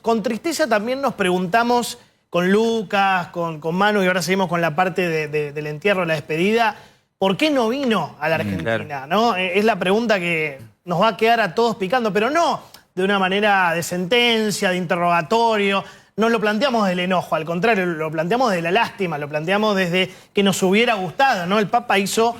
Con tristeza también nos preguntamos con Lucas, con Manu, y ahora seguimos con la parte del entierro, la despedida, ¿por qué no vino a la Argentina? Claro. ¿No? Es la pregunta que nos va a quedar a todos picando, pero no de una manera de sentencia, de interrogatorio. No lo planteamos del enojo, al contrario, lo planteamos de la lástima, lo planteamos desde que nos hubiera gustado, ¿no? El Papa hizo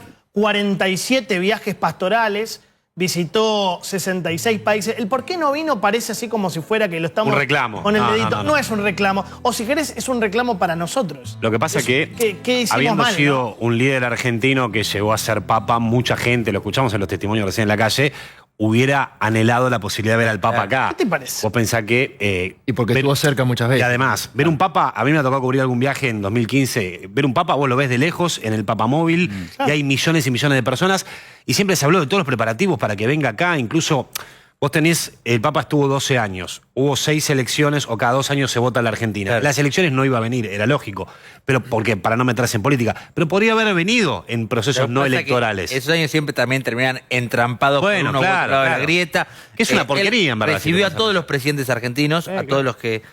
47 viajes pastorales, visitó 66 países. El por qué no vino parece así como si fuera que lo estamos... Un reclamo. Con el No, dedito. no, no, no. No es un reclamo. O si querés, es un reclamo para nosotros. Lo que pasa es que, ¿qué hicimos habiendo mal, sido no? un líder argentino que llegó a ser papa, mucha gente, lo escuchamos en los testimonios recién en la calle, hubiera anhelado la posibilidad de ver al papa acá. ¿Qué te parece? Vos pensás que... Y porque estuvo cerca muchas Y veces. además, ver un papa, a mí me ha tocado cubrir algún viaje en 2015, ver un papa, vos lo ves de lejos en el papamóvil, y hay millones y millones de personas, y siempre se habló de todos los preparativos para que venga acá, incluso vos tenés, el papa estuvo 12 años, hubo 6 elecciones o cada 2 años se vota en la Argentina. Claro. Las elecciones no iba a venir, era lógico, pero porque para no meterse en política, pero podría haber venido en procesos Lo que no pasa es que electorales. esos años siempre también terminan entrampados Bueno, por uno u claro, otro lado de la claro. grieta. Que es una Él porquería, en verdad, recibió si a pensás. todos los presidentes argentinos, a todos los que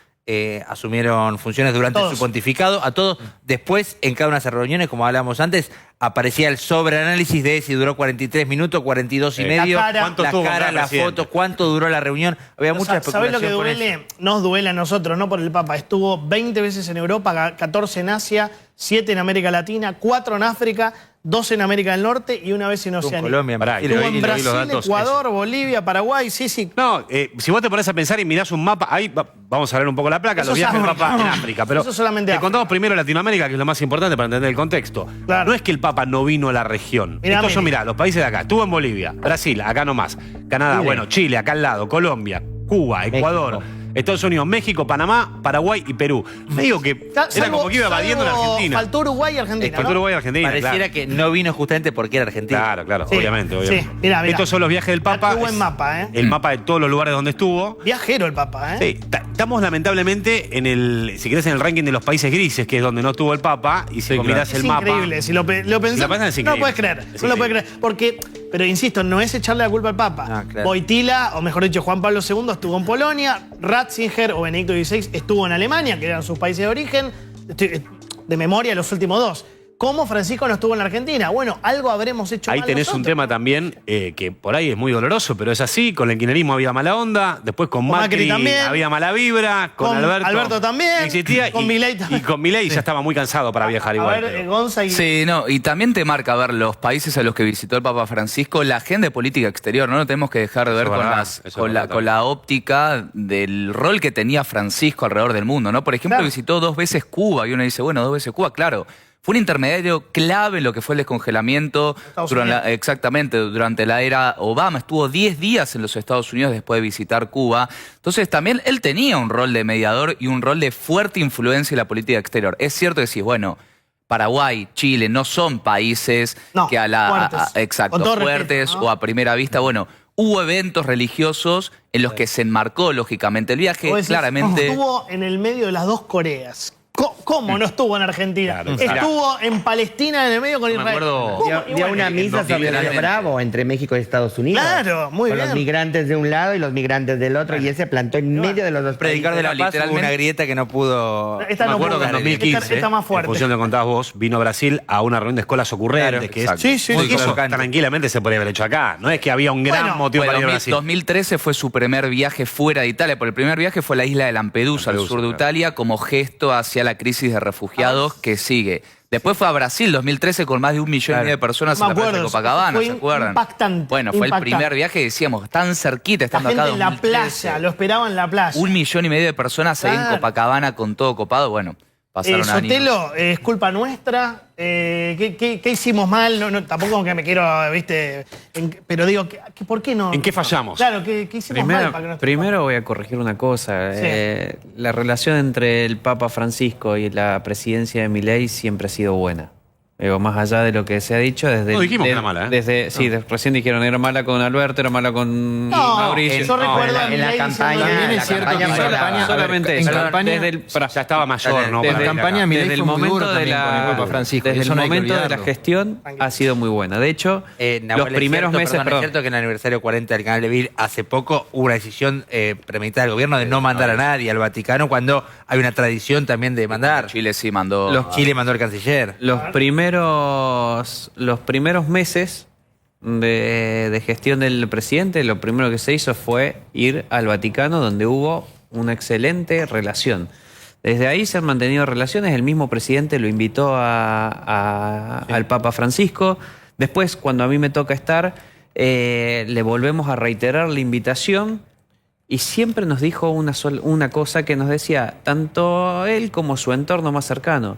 asumieron funciones durante Todos. su pontificado, a todos. Después, en cada una de esas reuniones, como hablábamos antes, aparecía el sobreanálisis de si duró 43 minutos, 42 y medio, La cara. ¿Cuánto la estuvo cara, cada la presidente? foto, cuánto duró la reunión. Había mucha ¿Sabés especulación lo que con eso. duele? Nos duele a nosotros, no por el Papa. Estuvo 20 veces en Europa, 14 en Asia, 7 en América Latina, 4 en África, 2 en América del Norte y una vez en Estuvo en Oceanía. Colombia, en Pará, Brasil. y Estuvo lo- en y lo- y los Brasil, datos, Ecuador, Bolivia, Paraguay, sí. No, si vos te pones a pensar y mirás un mapa, ahí vamos a ver un poco la placa, Eso los viajes es del Papa África. en África, pero Eso es solamente te África. contamos primero Latinoamérica, que es lo más importante para entender el contexto. Claro. No es que el Papa no vino a la región. Mirá, Esto yo, América. mirá, los países de acá, estuvo en Bolivia, Brasil, acá nomás, Canadá, Chile. bueno, Chile, acá al lado, Colombia, Cuba, Ecuador, Estados Unidos, México, Panamá, Paraguay y Perú. Me digo que era como que iba evadiendo la Argentina. Faltó Uruguay y Argentina, Faltó ¿no? Uruguay y Argentina, Pareciera claro. que no vino justamente porque era argentino. Claro, Sí, obviamente. sí. Mirá. Estos son los viajes del Papa. Qué buen es mapa, ¿eh? El mapa de todos los lugares donde estuvo. Viajero el Papa, ¿eh? Sí, estamos lamentablemente en el, si querés, en el ranking de los países grises, que es donde no estuvo el Papa, y si vos mirás Es el mapa. increíble, si lo pensás, lo pensás es no lo increíble. puedes creer, Es no lo puedes increíble. creer, porque, pero insisto, no es echarle la culpa al Papa. Ah, claro. Wojtyla, o mejor dicho, Juan Pablo II estuvo en Polonia, Ratzinger o Benedicto XVI estuvo en Alemania, que eran sus países de origen, de memoria los últimos 2. ¿Cómo Francisco no estuvo en la Argentina? Bueno, algo habremos hecho Ahí mal tenés un nosotros. tema también que por ahí es muy doloroso, pero es así. Con el kirchnerismo había mala onda, después con Con Macri Macri también. había mala vibra, con Con Alberto, Alberto también, no existía, con Milei también. y con Milei ya estaba muy cansado para viajar A igual. ver, pero- Gonza y... Sí, no, y también te marca ver los países a los que visitó el Papa Francisco, la agenda de política exterior, ¿no? No tenemos que dejar de ver Eso es con, verdad, las, eso es con, la, verdad con la óptica del rol que tenía Francisco alrededor del mundo, ¿no? Por ejemplo, Claro. visitó 2 veces Cuba y uno dice, bueno, 2 veces Cuba, claro. Fue un intermediario clave en lo que fue el descongelamiento, Estados Unidos. exactamente, durante la era Obama. Estuvo 10 días en los Estados Unidos después de visitar Cuba. Entonces también él tenía un rol de mediador y un rol de fuerte influencia en la política exterior. Es cierto que decís, bueno, Paraguay, Chile no son países No, que a la fuertes. exacto, Con todo fuertes respeto, ¿no? o a primera vista, bueno, hubo eventos religiosos en los que se enmarcó lógicamente el viaje, Vos decís, claramente. estuvo en el medio de las 2 Coreas. ¿Cómo no estuvo en Argentina? Claro, Estuvo en Palestina en el medio con Me Israel. acuerdo- ¿Cómo? Dio- Y dio bueno, una Misa sobre el literalmente. Bravo entre México y Estados Unidos. Claro, muy con bien. los migrantes de un lado y los migrantes del otro, y él se plantó en medio de los dos Predicar de países. la paz, hubo literalmente. una grieta que no pudo... Esta Me no acuerdo pudo que en ganar. 2015, Esta más en fuerte. función de lo que contabas vos, vino a Brasil a una reunión de escuelas ocurrentes, Claro, que es exacto. Sí, sí, muy sí. eso chocante. tranquilamente se podría haber hecho acá. No es que había un gran Bueno, motivo para ir a Brasil. 2013 fue su primer viaje fuera de Italia, porque el primer viaje fue a la isla de Lampedusa, al sur de claro. Italia, como gesto hacia la crisis de refugiados que sigue. Después fue a Brasil 2013 con más de 1,5 millones de personas Me en la playa de acuerdo, Copacabana, fue ¿se acuerdan? impactante, Bueno, fue impactante. el primer viaje, decíamos, tan cerquita, La estando gente acá en la 2013. playa, lo esperaba en la playa. 1,5 millones de personas ahí en Claro. Copacabana con todo copado, bueno, pasaron años. Sotelo, es culpa nuestra. ¿Qué hicimos mal? Tampoco que me quiero, viste, pero digo, ¿por qué no? ¿En qué fallamos? Claro, ¿qué hicimos mal para que no Primero voy a corregir una cosa. Sí. La relación entre el Papa Francisco y la presidencia de Milei siempre ha sido buena. Digo, más allá de lo que se ha dicho, desde... No dijimos que era mala, ¿eh? Sí, recién dijeron, era mala con Alberto, era mala con Mauricio. yo recuerdo a en la Milei campaña, diciendo- en la es cierto campaña que fue la- solamente en eso. campaña- Desde el, Ya estaba mayor, ¿no? Desde Para En venir campaña acá. Milei desde el fue muy duro momento de también con el Papa la, Francisco, desde eso el no hay que momento de la olvidarlo. gestión ha sido muy buena. De hecho, Nahuel, los primeros es cierto, meses... perdón, es perdón. cierto que en el aniversario 40 del canal de Bill hace poco hubo una decisión premeditada del gobierno de no mandar a nadie al Vaticano cuando hay una tradición también de mandar. Chile sí mandó. Chile mandó al canciller. Los primeros meses de gestión del presidente, lo primero que se hizo fue ir al Vaticano, donde hubo una excelente relación. Desde ahí se han mantenido relaciones, el mismo presidente lo invitó al Papa Francisco. Después, cuando a mí me toca estar, le volvemos a reiterar la invitación y siempre nos dijo una cosa que nos decía, tanto él como su entorno más cercano: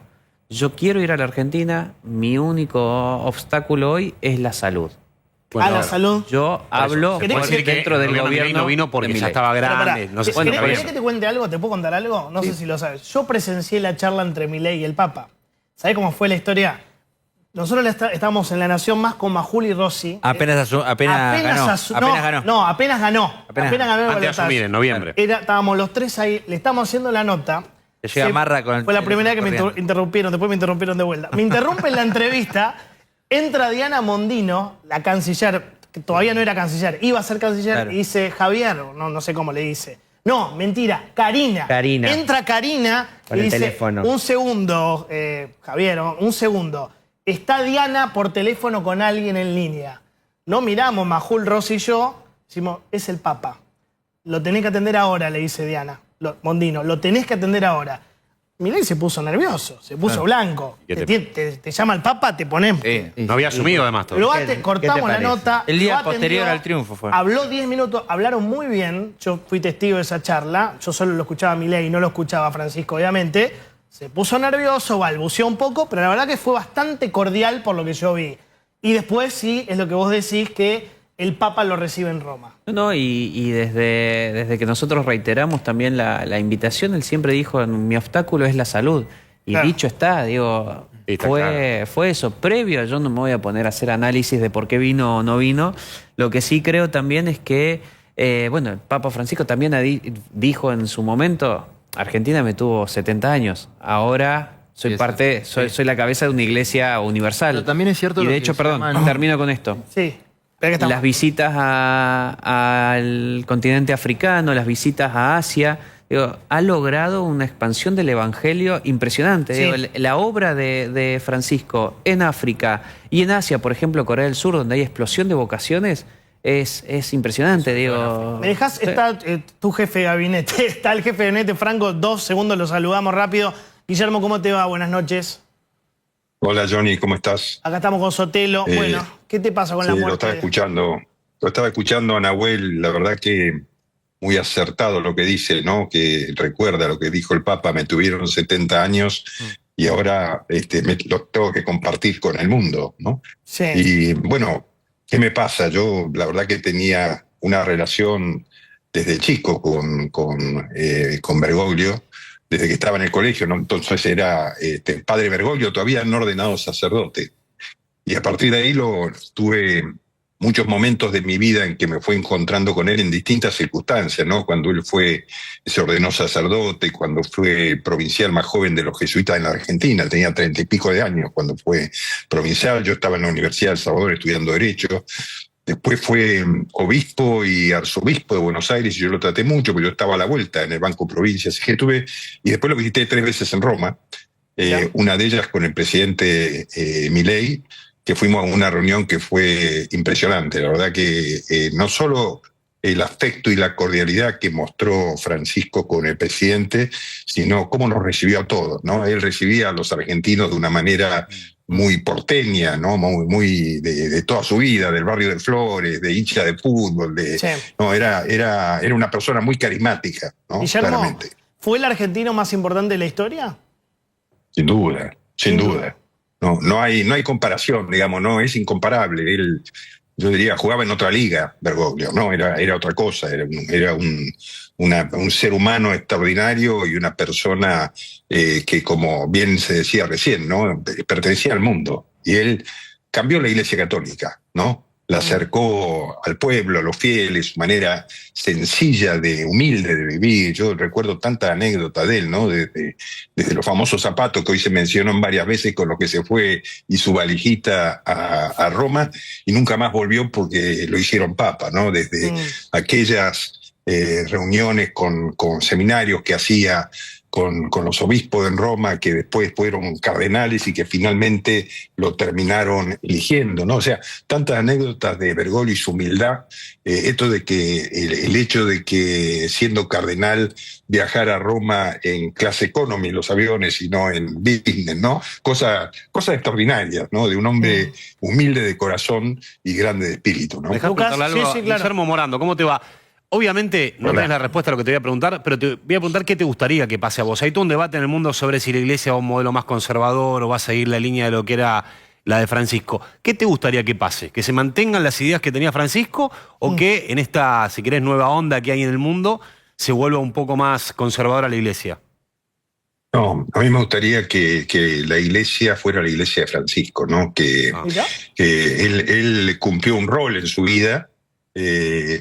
yo quiero ir a la Argentina, mi único obstáculo hoy es la salud. a la salud. Yo hablo ¿Querés por- decir que dentro del el gobierno de Milei gobierno no vino porque de ya Milei. estaba Pero pará, grande. No sé si ¿querés, sabía. querés que te cuente algo? ¿Te puedo contar algo? No sé si lo sabes. Yo presencié la charla entre Milei y el Papa. ¿Sabés cómo fue la historia? Nosotros estábamos en La Nación Más con Majul y Rossi. Apenas ganó. Apenas ganó. No, apenas ganó. Apenas Apenas ganó el Antes de balotaje. asumir, en noviembre. Estábamos los tres ahí, le estábamos haciendo la nota. Te llega Marra con el Fue la primera vez que me corriendo. interrumpieron, después me interrumpieron de vuelta. Me interrumpen la entrevista, entra Diana Mondino, la canciller, que todavía no era canciller, iba a ser canciller, Claro. y dice Javier, no sé cómo le dice. No, mentira, Karina. Karina. Entra Karina Con y el dice, teléfono. un segundo, Javier, un segundo. Está Diana por teléfono con alguien en línea. No miramos, Majul, Rossi y yo, decimos, es el Papa. Lo tenés que atender ahora, le dice Diana. Mondino, lo tenés que atender ahora. Milei se puso nervioso, se puso blanco. ¿Qué Te llama el Papa, te ponemos. Sí. No había asumido además todo. Lo ¿Qué te cortamos la parece? nota. El día lo atendió, posterior al triunfo fue. Habló 10 minutos, hablaron muy bien. Yo fui testigo de esa charla. Yo solo lo escuchaba a Milei, no lo escuchaba a Francisco, obviamente. Se puso nervioso, balbuceó un poco, pero la verdad que fue bastante cordial por lo que yo vi. Y después sí, es lo que vos decís, que el Papa lo recibe en Roma. No, y desde que nosotros reiteramos también la invitación, él siempre dijo, mi obstáculo es la salud. Y Claro. dicho está, digo, Sí, está fue eso. Previo, yo no me voy a poner a hacer análisis de por qué vino o no vino. Lo que sí creo también es que, bueno, el Papa Francisco también dijo en su momento, Argentina me tuvo 70 años, ahora soy soy la cabeza de una iglesia universal. Pero también es cierto Y lo de que hecho, se perdón, llaman- termino con esto. Sí. Espera que estamos. Las visitas al continente africano, las visitas a Asia, digo, ha logrado una expansión del evangelio impresionante. Sí. Digo, la obra de Francisco en África y en Asia, por ejemplo, Corea del Sur, donde hay explosión de vocaciones, es impresionante. Digo, ¿Me dejás? Está tu jefe de gabinete, está el jefe de gabinete, Franco, 2 segundos, lo saludamos rápido. Guillermo, ¿cómo te va? Buenas noches. Hola Johnny, ¿cómo estás? Acá estamos con Sotelo. Bueno, ¿qué te pasa con la Sí, lo muerte? estaba escuchando a Nahuel, la verdad que muy acertado lo que dice, ¿no? Que recuerda lo que dijo el Papa, me tuvieron 70 años y ahora lo tengo que compartir con el mundo, ¿no? Sí. Y bueno, ¿qué me pasa? Yo la verdad que tenía una relación desde chico con Bergoglio, desde que estaba en el colegio, ¿no? Entonces era padre Bergoglio, todavía no ordenado sacerdote. Y a partir de ahí tuve muchos momentos de mi vida en que me fue encontrando con él en distintas circunstancias, ¿no? Cuando él se ordenó sacerdote, cuando fue provincial más joven de los jesuitas en la Argentina, tenía 30 y pico de años cuando fue provincial, yo estaba en la Universidad de El Salvador estudiando Derecho. Después fue obispo y arzobispo de Buenos Aires y yo lo traté mucho porque yo estaba a la vuelta en el Banco Provincia, así que y después lo visité 3 veces en Roma, una de ellas con el presidente Milei, que fuimos a una reunión que fue impresionante. La verdad que no solo el afecto y la cordialidad que mostró Francisco con el presidente, sino cómo nos recibió a todos, ¿no? Él recibía a los argentinos de una manera muy porteña, ¿no? Muy de toda su vida, del barrio de Flores, de hincha de fútbol, Sí. no, era una persona muy carismática, ¿no? Guillermo, Claramente. ¿fue el argentino más importante de la historia? Sin duda, sin Sin duda. No hay comparación, digamos, no, es incomparable. Él yo diría, jugaba en otra liga, Bergoglio, ¿no? Era otra cosa, era un ser humano extraordinario y una persona que, como bien se decía recién, ¿no? Pertenecía al mundo. Y él cambió la Iglesia Católica, ¿no? La acercó al pueblo, a los fieles, su manera sencilla, humilde de vivir. Yo recuerdo tantas anécdotas de él, ¿no? Desde los famosos zapatos que hoy se mencionan varias veces, con los que se fue y su valijita a Roma, y nunca más volvió porque lo hicieron papa, ¿no? Desde aquellas reuniones con seminarios que hacía con los obispos en Roma, que después fueron cardenales y que finalmente lo terminaron eligiendo, ¿no? O sea, tantas anécdotas de Bergoglio y su humildad, esto de que el hecho de que siendo cardenal viajara a Roma en clase economy, los aviones, y no en business, ¿no? Cosas extraordinarias, ¿no? De un hombre humilde de corazón y grande de espíritu, ¿no? Dejá Lucas, preguntarle algo sí, a claro. Guillermo Morando, ¿cómo te va? Obviamente no Hola. tenés la respuesta a lo que te voy a preguntar, pero te voy a preguntar qué te gustaría que pase a vos. Hay todo un debate en el mundo sobre si la Iglesia va a un modelo más conservador o va a seguir la línea de lo que era la de Francisco. ¿Qué te gustaría que pase? ¿Que se mantengan las ideas que tenía Francisco o que en esta, si querés, nueva onda que hay en el mundo se vuelva un poco más conservadora la Iglesia? No, a mí me gustaría que la Iglesia fuera la Iglesia de Francisco, ¿no? Que Mirá. él cumplió un rol en su vida,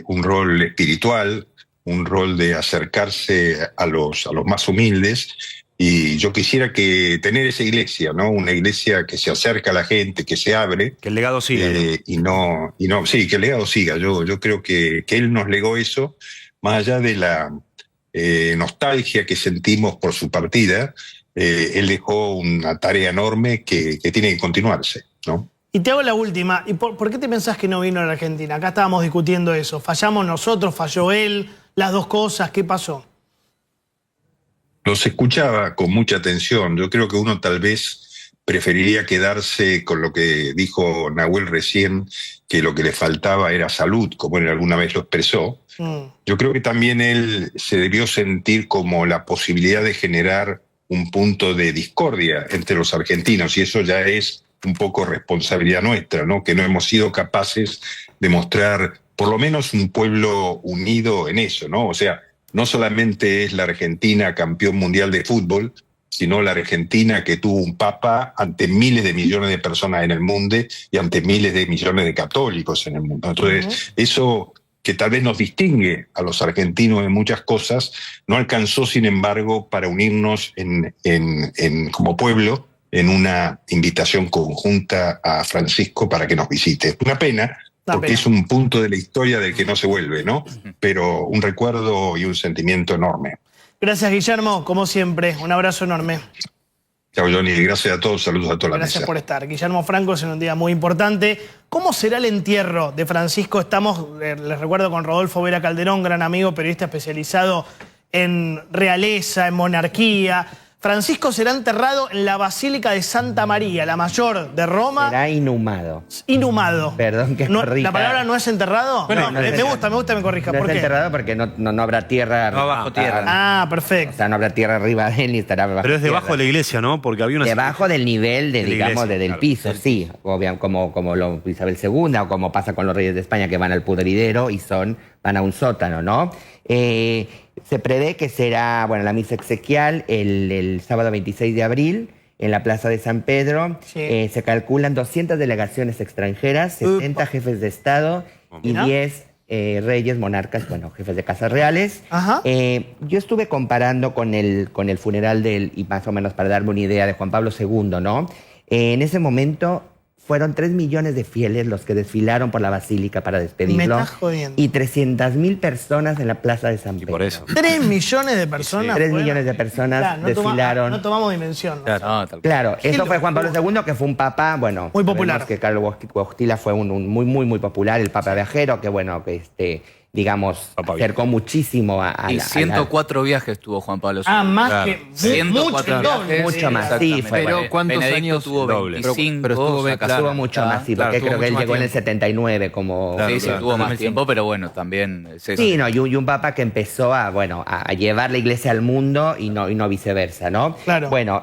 un rol espiritual, un rol de acercarse a los más humildes, y yo quisiera tener esa iglesia, ¿no? Una iglesia que se acerca a la gente, que se abre. Que el legado siga. Sí, que el legado siga. Yo creo que él nos legó eso, más allá de la nostalgia que sentimos por su partida. Él dejó una tarea enorme que tiene que continuarse, ¿no? Y te hago la última. ¿Y por qué te pensás que no vino a la Argentina? Acá estábamos discutiendo eso. ¿Fallamos nosotros? ¿Falló él? ¿Las dos cosas? ¿Qué pasó? Los escuchaba con mucha atención. Yo creo que uno tal vez preferiría quedarse con lo que dijo Nahuel recién, que lo que le faltaba era salud, como él alguna vez lo expresó. Yo creo que también él se debió sentir como la posibilidad de generar un punto de discordia entre los argentinos, y eso ya es un poco responsabilidad nuestra, ¿no? Que no hemos sido capaces de mostrar por lo menos un pueblo unido en eso, ¿no? O sea, no solamente es la Argentina campeón mundial de fútbol, sino la Argentina que tuvo un papa ante miles de millones de personas en el mundo y ante miles de millones de católicos en el mundo. Entonces, eso que tal vez nos distingue a los argentinos en muchas cosas, no alcanzó, sin embargo, para unirnos como pueblo en una invitación conjunta a Francisco para que nos visite. Una pena, porque es un punto de la historia del que no se vuelve, ¿no? Pero un recuerdo y un sentimiento enorme. Gracias, Guillermo, como siempre. Un abrazo enorme. Chao, Johnny. Gracias a todos. Saludos a toda la mesa. Gracias por estar. Guillermo Franco, es un día muy importante. ¿Cómo será el entierro de Francisco? Estamos, les recuerdo, con Rodolfo Vera Calderón, gran amigo, periodista especializado en realeza, en monarquía. Francisco será enterrado en la Basílica de Santa María, la mayor de Roma. Será inhumado. Inhumado. Perdón que corrija. ¿La palabra no es enterrado? Bueno, no es me gusta que me corrija. No ¿Por es qué? enterrado porque no habrá tierra. No, bajo tierra. Ah, O perfecto. sea, no habrá tierra arriba de él ni estará bajo Pero es debajo tierra. de la iglesia, ¿no? Porque había una... Debajo del nivel de, De la digamos, iglesia, del claro. piso, sí. Como lo Isabel II o como pasa con los reyes de España que van al pudridero y van a un sótano, ¿no? Se prevé que será, bueno, la misa exequial el sábado 26 de abril en la Plaza de San Pedro. Sí. Se calculan 200 delegaciones extranjeras, 70 jefes de Estado y Mira. 10 reyes, monarcas, bueno, jefes de casas reales. Ajá. Yo estuve comparando con el funeral y más o menos para darme una idea de Juan Pablo II, ¿no? En ese momento fueron 3 millones de fieles los que desfilaron por la basílica para despedirlo. Me estás jodiendo. Y 300.000 personas en la plaza de San Pedro. por eso. 3 millones de personas. 3 fueron. millones de personas Claro, desfilaron. no tomamos dimensión. ¿no? Claro. No, tal cual. Claro, Qué eso fue Juan Pablo locura. II, que fue un papa, bueno, Muy popular. sabemos que Carlos Wojtyla fue un muy popular, el papa viajero, que bueno, que digamos, Papa acercó muchísimo Y 104 viajes tuvo Juan Pablo II. Ah, más Claro. que... 104 mucho, el doble. viajes, Mucho más, sí, exactamente. fue, Pero bueno, ¿cuántos Benedicto años? tuvo Doble. 25, Pero estuvo acá Tuvo se mucho nota. más, sí, Claro, porque tuvo creo que él mucho más llegó en el tiempo. 79 como... Claro, Sí, sí, claro. tuvo más tiempo, pero bueno, también es eso. Sí, no, y un papa que empezó a, bueno, a llevar la iglesia al mundo y no viceversa, ¿no? Claro. Bueno,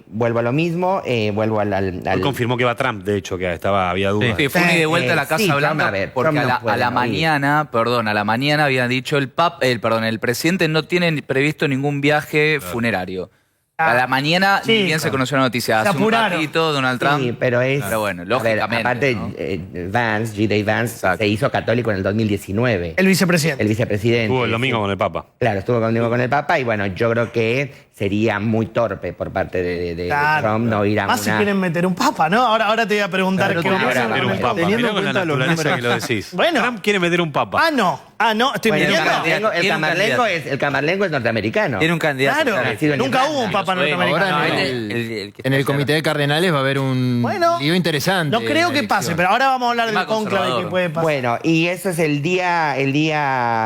vuelvo a lo mismo, vuelvo Hoy al confirmó que va Trump, de hecho, que había dudas. Sí, fue un ida y de vuelta a la Casa Sí, Trump, Blanca a ver, porque Trump no a puede la no ir. mañana, a la mañana había dicho el presidente no tiene previsto ningún viaje funerario. A la mañana Sí, ni bien se claro. conoció la noticia. Se Hace un apuraron. ratito Donald Trump. Sí, pero es... Pero bueno, a ver, lógicamente. aparte, ¿no? Vance, G.D. Vance, Exacto. se hizo católico en el 2019. El vicepresidente. El vicepresidente. Estuvo el domingo sí. con el Papa. Claro, estuvo conmigo con el Papa y bueno, yo creo que sería muy torpe por parte de Claro. Trump no ir a Más si una... quieren meter un papa, ¿no? Ahora te voy a preguntar Claro, qué porque van a ahora hacer Meter con un el Papa. Teniendo Mirá en con la cuenta los naturaleza números. que lo decís. Bueno. Trump quiere meter un Papa. Estoy Bueno, mintiendo. candidato. El camarlengo es norteamericano. Tiene un candidato. Claro, ha nacido en nunca Irlanda. hubo un papa Bueno, norteamericano. ahora No, en el que En el está comité de cardenales va a haber un Bueno, lío interesante. No creo en la que pase, elección. pero ahora vamos a hablar del Tema cónclave conservador. que puede pasar. Bueno, y eso es el día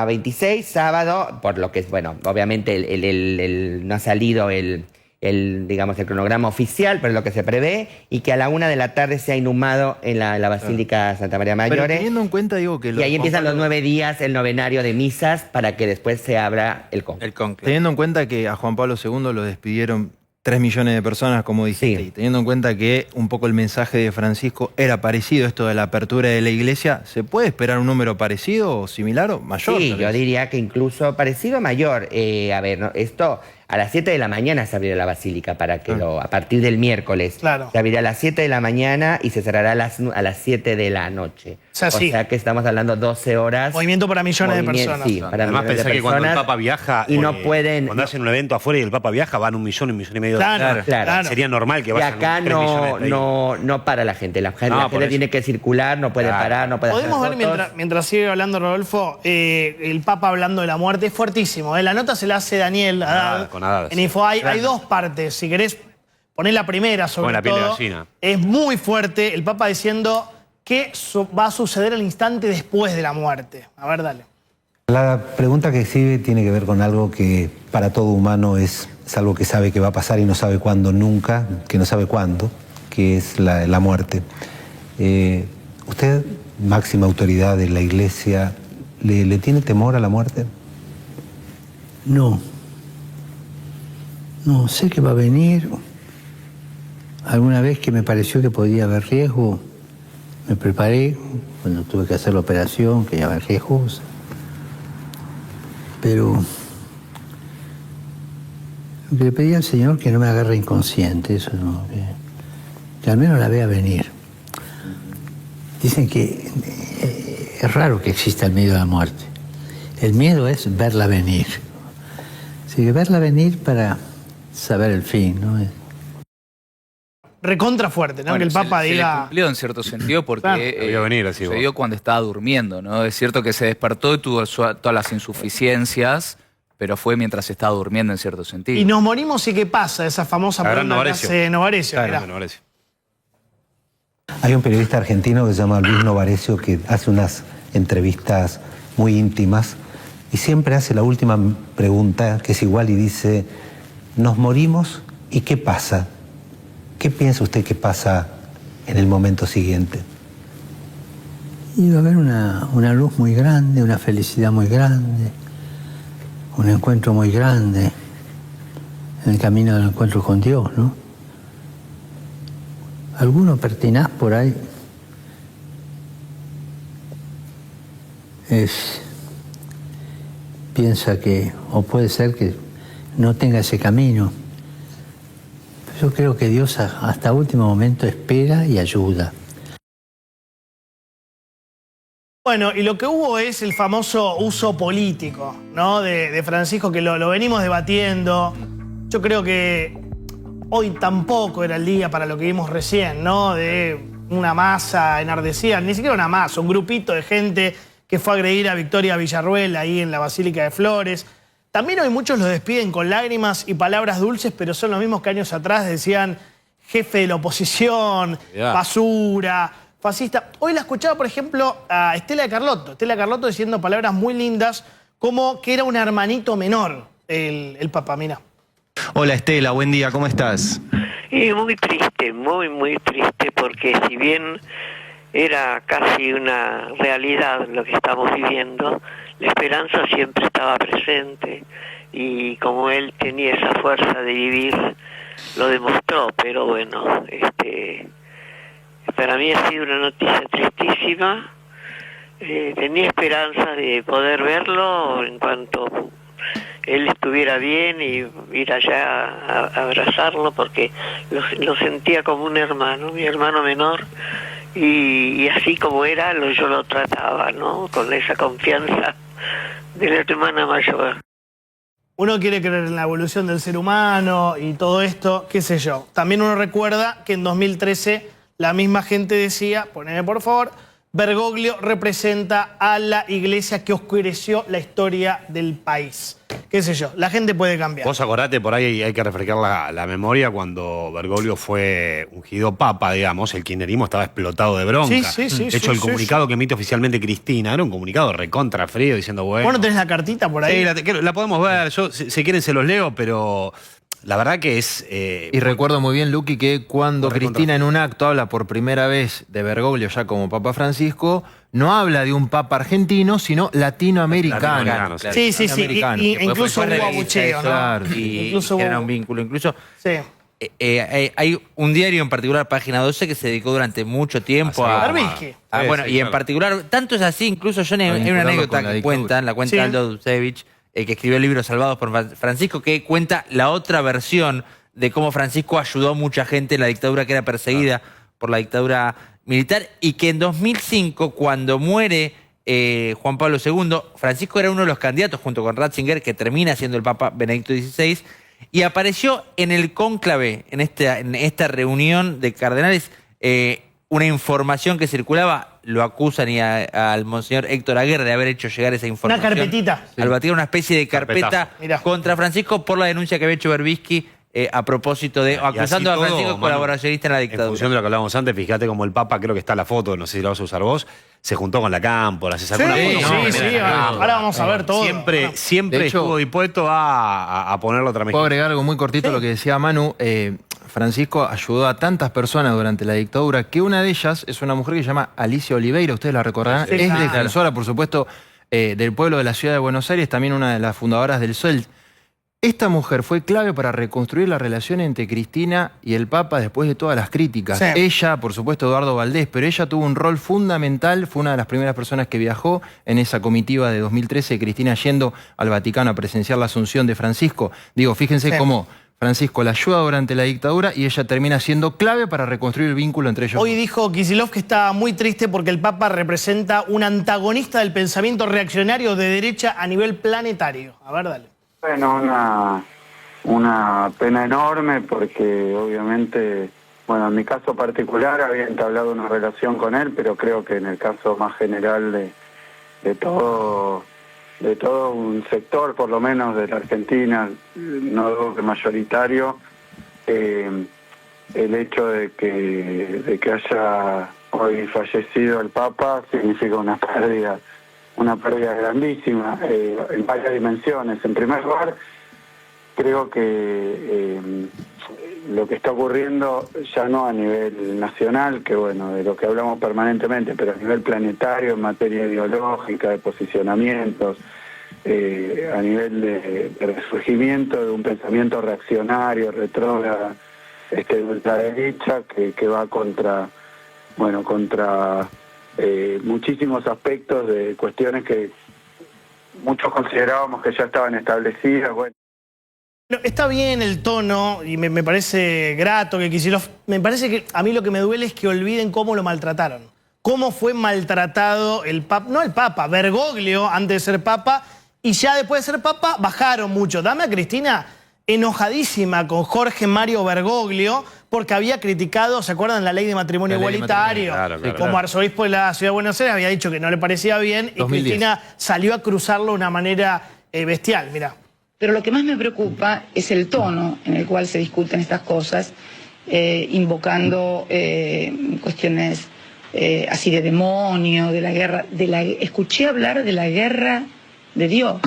26, sábado, por lo que es, bueno, obviamente no ha salido digamos, el cronograma oficial, pero es lo que se prevé, y que a la 1 de la tarde sea inhumado en la Basílica Santa María Pero Mayores. teniendo en cuenta, digo, que Y ahí Juan empiezan los Pablo- 9 días, el novenario de misas, para que después se abra el cónclave. El conclave. Teniendo en cuenta que a Juan Pablo II lo despidieron 3 millones de personas, como dijiste, Sí. y teniendo en cuenta que un poco el mensaje de Francisco era parecido, esto de la apertura de la iglesia, ¿se puede esperar un número parecido o similar o mayor? Sí, tal yo vez? diría que incluso parecido mayor. A ver, ¿no? Esto a las 7 de la mañana se abrirá la basílica para que a partir del miércoles. Claro. Se abrirá a las 7 de la mañana y se cerrará a las 7 de la noche. sea, sí. que estamos hablando 12 horas. Movimiento para millones de Movimiento, personas. Sí, para Además, millones de pensá que cuando el personas Papa viaja, y no pueden... cuando hacen un evento afuera y el Papa viaja, van 1 millón y medio de Claro, personas. claro. Sería normal que Y vayan acá 3 millones de ahí. no para la gente. La gente, No, la por gente eso. tiene que circular, no puede Claro. parar, no puede hacer Podemos ver fotos. mientras sigue hablando Rodolfo, el Papa hablando de la muerte, es fuertísimo. La nota se la hace Daniel Haddad, con Haddad, en sí. Info. Hay dos partes, si querés poner la primera sobre Pon la piel de todo. gallina. Es muy fuerte, el Papa diciendo qué va a suceder al instante después de la muerte. A ver, dale. La pregunta que sigue tiene que ver con algo que para todo humano es algo que sabe que va a pasar y no sabe cuándo nunca, que no sabe cuándo, que es la muerte. ¿Usted, máxima autoridad de la Iglesia, le tiene temor a la muerte? No. No, sé que va a venir. Alguna vez que me pareció que podía haber riesgo, me preparé. Cuando tuve que hacer la operación, que iba a haber riesgos. Pero lo que le pedí al Señor que no me agarre inconsciente, eso no, que al menos la vea venir. Dicen que es raro que exista el miedo a la muerte. El miedo es verla venir. Así que verla venir para saber el fin, ¿no? Recontra fuerte, ¿no? Bueno, que el Papa se le diga... cumplió en cierto sentido porque Claro. Debió venir, así vos. sucedió cuando estaba durmiendo, ¿no? Es cierto que se despertó y tuvo todas las insuficiencias, pero fue mientras estaba durmiendo en cierto sentido. Y nos morimos y qué pasa, esa famosa La gran pregunta que Novarecio. hace Novarecio. Claro, mirá. bueno, ahora sí. Hay un periodista argentino que se llama Luis Novarecio que hace unas entrevistas muy íntimas y siempre hace la última pregunta, que es igual, y dice, nos morimos y ¿qué pasa? ¿Qué piensa usted que pasa en el momento siguiente? Y va a haber una luz muy grande, una felicidad muy grande, un encuentro muy grande en el camino del encuentro con Dios, ¿no? Alguno pertinaz por ahí piensa que, o puede ser que no tenga ese camino. Yo creo que Dios hasta último momento espera y ayuda. Bueno, y lo que hubo es el famoso uso político, ¿no? De Francisco, que lo venimos debatiendo. Yo creo que hoy tampoco era el día para lo que vimos recién, ¿no? De una masa enardecida, ni siquiera una masa, un grupito de gente que fue a agredir a Victoria Villarruel ahí en la Basílica de Flores. También hoy muchos lo despiden con lágrimas y palabras dulces, pero son los mismos que años atrás decían jefe de la oposición, basura, fascista. Hoy la escuchaba, por ejemplo, a Estela de Carlotto. Estela de Carlotto diciendo palabras muy lindas, como que era un hermanito menor el Papa, mira. Hola Estela, buen día, ¿cómo estás? Y muy triste, muy triste, porque si bien era casi una realidad lo que estamos viviendo, la esperanza siempre estaba presente, y como él tenía esa fuerza de vivir, lo demostró. Pero bueno, para mí ha sido una noticia tristísima. Tenía esperanza de poder verlo en cuanto él estuviera bien y ir allá a abrazarlo, porque lo sentía como un hermano, mi hermano menor, y así como era, yo lo trataba, ¿no? Con esa confianza de la hermana mayor. Uno quiere creer en la evolución del ser humano y todo esto, qué sé yo. También uno recuerda que en 2013 la misma gente decía, poneme por favor, Bergoglio representa a la iglesia que oscureció la historia del país. Qué sé yo, la gente puede cambiar. Vos acordate, por ahí hay que refrescar la memoria, cuando Bergoglio fue ungido papa, digamos, el kirchnerismo estaba explotado de bronca. Sí, de hecho, el comunicado que emite oficialmente Cristina era un comunicado recontra frío, diciendo, bueno... ¿Vos no tenés la cartita por ahí? Sí, la podemos ver, yo si quieren se los leo, pero... La verdad que es... y recuerdo muy bien, Luqui, que cuando Cristina en un acto habla por primera vez de Bergoglio ya como Papa Francisco, no habla de un Papa argentino, sino latinoamericano. Claro. Sí. Y incluso hubo abucheo, ¿no? Claro, y era un vínculo. Incluso sí. Hay un diario en particular, Página 12, que se dedicó durante mucho tiempo a... Bueno, y en particular, tanto es así, incluso yo hay una anécdota que cuentan, la cuenta Aldo Ducevich, que escribió el libro Salvados por Francisco, que cuenta la otra versión de cómo Francisco ayudó a mucha gente en la dictadura que era perseguida por la dictadura militar, y que en 2005, cuando muere Juan Pablo II, Francisco era uno de los candidatos junto con Ratzinger, que termina siendo el Papa Benedicto XVI, y apareció en el cónclave, en esta reunión de cardenales, una información que circulaba, lo acusan al monseñor Héctor Aguirre de haber hecho llegar esa información. Una carpetita. Al Vaticano, una especie de carpeta contra Francisco por la denuncia que había hecho Berbisky a propósito de, acusando a Francisco de colaboracionista en la dictadura. En función de lo que hablábamos antes, fíjate como el Papa, creo que está la foto, no sé si la vas a usar vos, se juntó con la Cámpora, se sacó una foto. Sí, ahora vamos a ver todo. Siempre estuvo dispuesto a ponerlo otra vez. Puedo agregar algo muy cortito a lo que decía Manu. Francisco ayudó a tantas personas durante la dictadura, que una de ellas es una mujer que se llama Alicia Oliveira, ustedes la recordarán, es defensora, por supuesto, del pueblo de la ciudad de Buenos Aires, también una de las fundadoras del SOEL. Esta mujer fue clave para reconstruir la relación entre Cristina y el Papa después de todas las críticas. Ella, por supuesto, Eduardo Valdés, pero ella tuvo un rol fundamental, fue una de las primeras personas que viajó en esa comitiva de 2013, Cristina yendo al Vaticano a presenciar la asunción de Francisco. Digo, fíjense cómo Francisco la ayuda durante la dictadura y ella termina siendo clave para reconstruir el vínculo entre ellos. Hoy dijo Kicillof que está muy triste porque el Papa representa un antagonista del pensamiento reaccionario de derecha a nivel planetario. A ver, dale. Bueno, una pena enorme porque obviamente, bueno, en mi caso particular había entablado una relación con él, pero creo que en el caso más general de todo un sector, por lo menos de la Argentina, no dudo que mayoritario, el hecho de que haya hoy fallecido el Papa significa una pérdida grandísima en varias dimensiones. En primer lugar, creo que lo que está ocurriendo ya no a nivel nacional, que bueno, de lo que hablamos permanentemente, pero a nivel planetario, en materia ideológica, de posicionamientos, a nivel de resurgimiento de un pensamiento reaccionario, retrógrada, de ultraderecha, que va contra muchísimos aspectos de cuestiones que muchos considerábamos que ya estaban establecidas. Bueno. Está bien el tono y me parece grato que Kicillof... Me parece que a mí lo que me duele es que olviden cómo lo maltrataron. Cómo fue maltratado el Papa, no el Papa, Bergoglio antes de ser Papa, y ya después de ser Papa bajaron mucho. Dame a Cristina enojadísima con Jorge Mario Bergoglio porque había criticado, ¿se acuerdan? La ley de matrimonio igualitario. Como arzobispo de la ciudad de Buenos Aires había dicho que no le parecía bien 2010. Y Cristina salió a acusarlo de una manera bestial, mirá. Pero lo que más me preocupa es el tono en el cual se discuten estas cosas, invocando cuestiones así de demonio, de la guerra, escuché hablar de la guerra de Dios.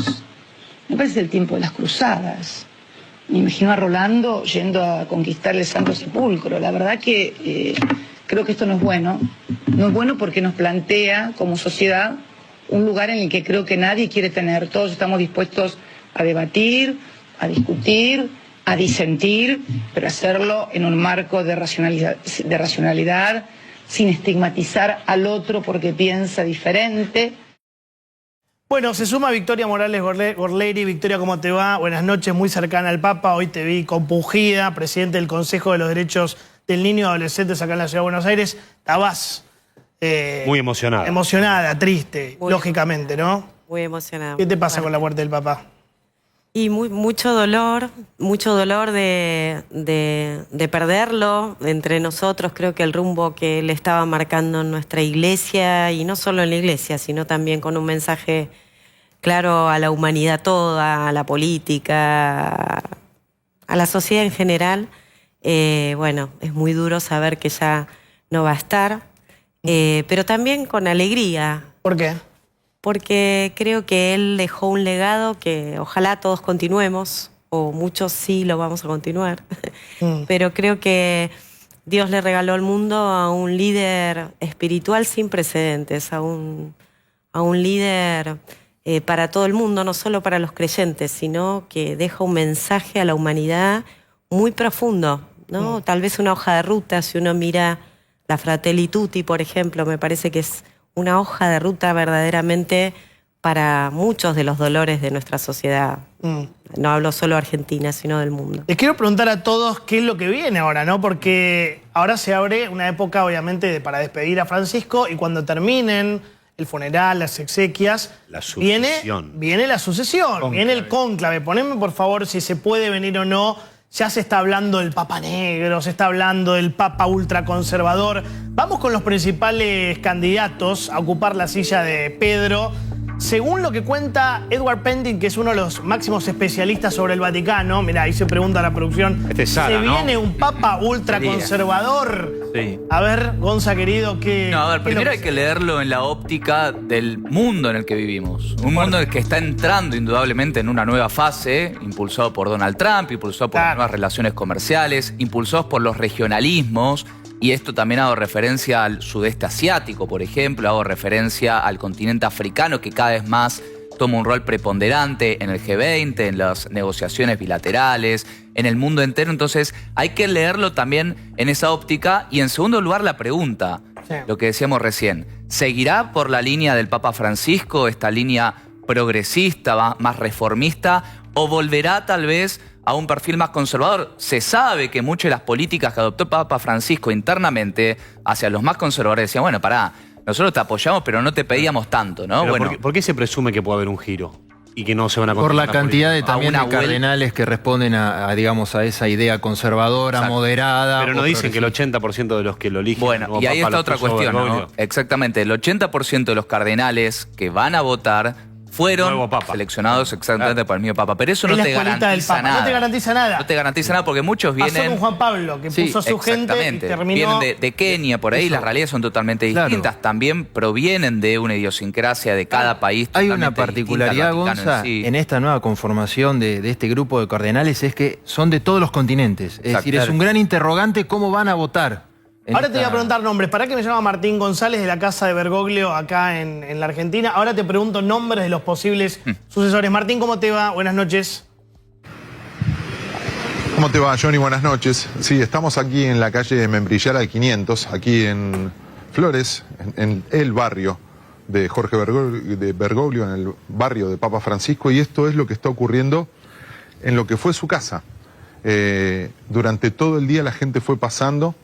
Me parece el tiempo de las cruzadas. Me imagino a Rolando yendo a conquistar el Santo Sepulcro. La verdad que creo que esto no es bueno. No es bueno porque nos plantea como sociedad un lugar en el que creo que nadie quiere tener. Todos estamos dispuestos a debatir, a discutir, a disentir, pero hacerlo en un marco de racionalidad, sin estigmatizar al otro porque piensa diferente. Bueno, se suma Victoria Morales Gorleri. Victoria, ¿cómo te va? Buenas noches, muy cercana al Papa. Hoy te vi compungida, presidente del Consejo de los Derechos del Niño y Adolescentes acá en la Ciudad de Buenos Aires. Estabas... muy emocionada. Emocionada, triste, lógicamente, ¿no? Muy emocionada. ¿Qué te pasa con la muerte del Papa? Y mucho dolor de perderlo entre nosotros. Creo que el rumbo que él estaba marcando en nuestra iglesia, y no solo en la iglesia, sino también con un mensaje claro a la humanidad toda, a la política, a la sociedad en general. Bueno, es muy duro saber que ya no va a estar, pero también con alegría. ¿Por qué? Porque creo que él dejó un legado que ojalá todos continuemos, o muchos sí lo vamos a continuar, pero creo que Dios le regaló al mundo a un líder espiritual sin precedentes, a un líder para todo el mundo, no solo para los creyentes, sino que deja un mensaje a la humanidad muy profundo, ¿no? Tal vez una hoja de ruta, si uno mira la Fratelli Tutti, por ejemplo, me parece que es una hoja de ruta verdaderamente para muchos de los dolores de nuestra sociedad. No hablo solo de Argentina, sino del mundo. Les quiero preguntar a todos qué es lo que viene ahora, ¿no? Porque ahora se abre una época, obviamente, para despedir a Francisco, y cuando terminen el funeral, las exequias, viene la sucesión, viene el cónclave. Poneme, por favor, si se puede venir o no. Ya se está hablando del Papa Negro, se está hablando del Papa ultraconservador. Vamos con los principales candidatos a ocupar la silla de Pedro. Según lo que cuenta Edward Pending, que es uno de los máximos especialistas sobre el Vaticano, mirá, ahí se pregunta a la producción, ¿se viene un Papa ultraconservador? Sí. A ver, Gonza, querido, ¿qué...? No, a ver, primero hay que leerlo en la óptica del mundo en el que vivimos. Un mundo en el que está entrando indudablemente en una nueva fase, impulsado por Donald Trump, impulsado por las nuevas relaciones comerciales, impulsados por los regionalismos. Y esto también ha dado referencia al sudeste asiático, por ejemplo, ha dado referencia al continente africano, que cada vez más toma un rol preponderante en el G20, en las negociaciones bilaterales, en el mundo entero. Entonces hay que leerlo también en esa óptica. Y en segundo lugar, la pregunta, lo que decíamos recién, ¿seguirá por la línea del Papa Francisco, esta línea progresista, más reformista, o volverá tal vez a un perfil más conservador? Se sabe que muchas de las políticas que adoptó el Papa Francisco internamente hacia los más conservadores decían, bueno, pará, nosotros te apoyamos, pero no te pedíamos tanto, ¿no? Pero bueno, ¿por qué se presume que puede haber un giro y que no se van a por la cantidad de también de cardenales que responden digamos, a esa idea conservadora, exacto, moderada. Pero no dicen que el 80% de los que lo eligen... Bueno, y ahí está otra cuestión, ¿no? Exactamente, el 80% de los cardenales que van a votar fueron seleccionados exactamente por el mismo Papa. Pero eso no te garantiza nada. No te garantiza nada. No te garantiza nada porque muchos vienen... Pasó con Juan Pablo, que puso a su gente y terminó... Vienen de Kenia, por ahí las realidades son totalmente distintas. También provienen de una idiosincrasia de cada país. Hay una particularidad, Gonza, en esta nueva conformación de este grupo de cardenales, es que son de todos los continentes. Es decir, es un gran interrogante cómo van a votar. Ahora te voy a preguntar nombres. ¿Para qué me llama Martín González de la Casa de Bergoglio acá en la Argentina? Ahora te pregunto nombres de los posibles sucesores. Martín, ¿cómo te va? Buenas noches. ¿Cómo te va, Johnny? Buenas noches. Sí, estamos aquí en la calle Membrillar al 500, aquí en Flores, en el barrio de Jorge Bergoglio, en el barrio de Papa Francisco, y esto es lo que está ocurriendo en lo que fue su casa. Durante todo el día la gente fue pasando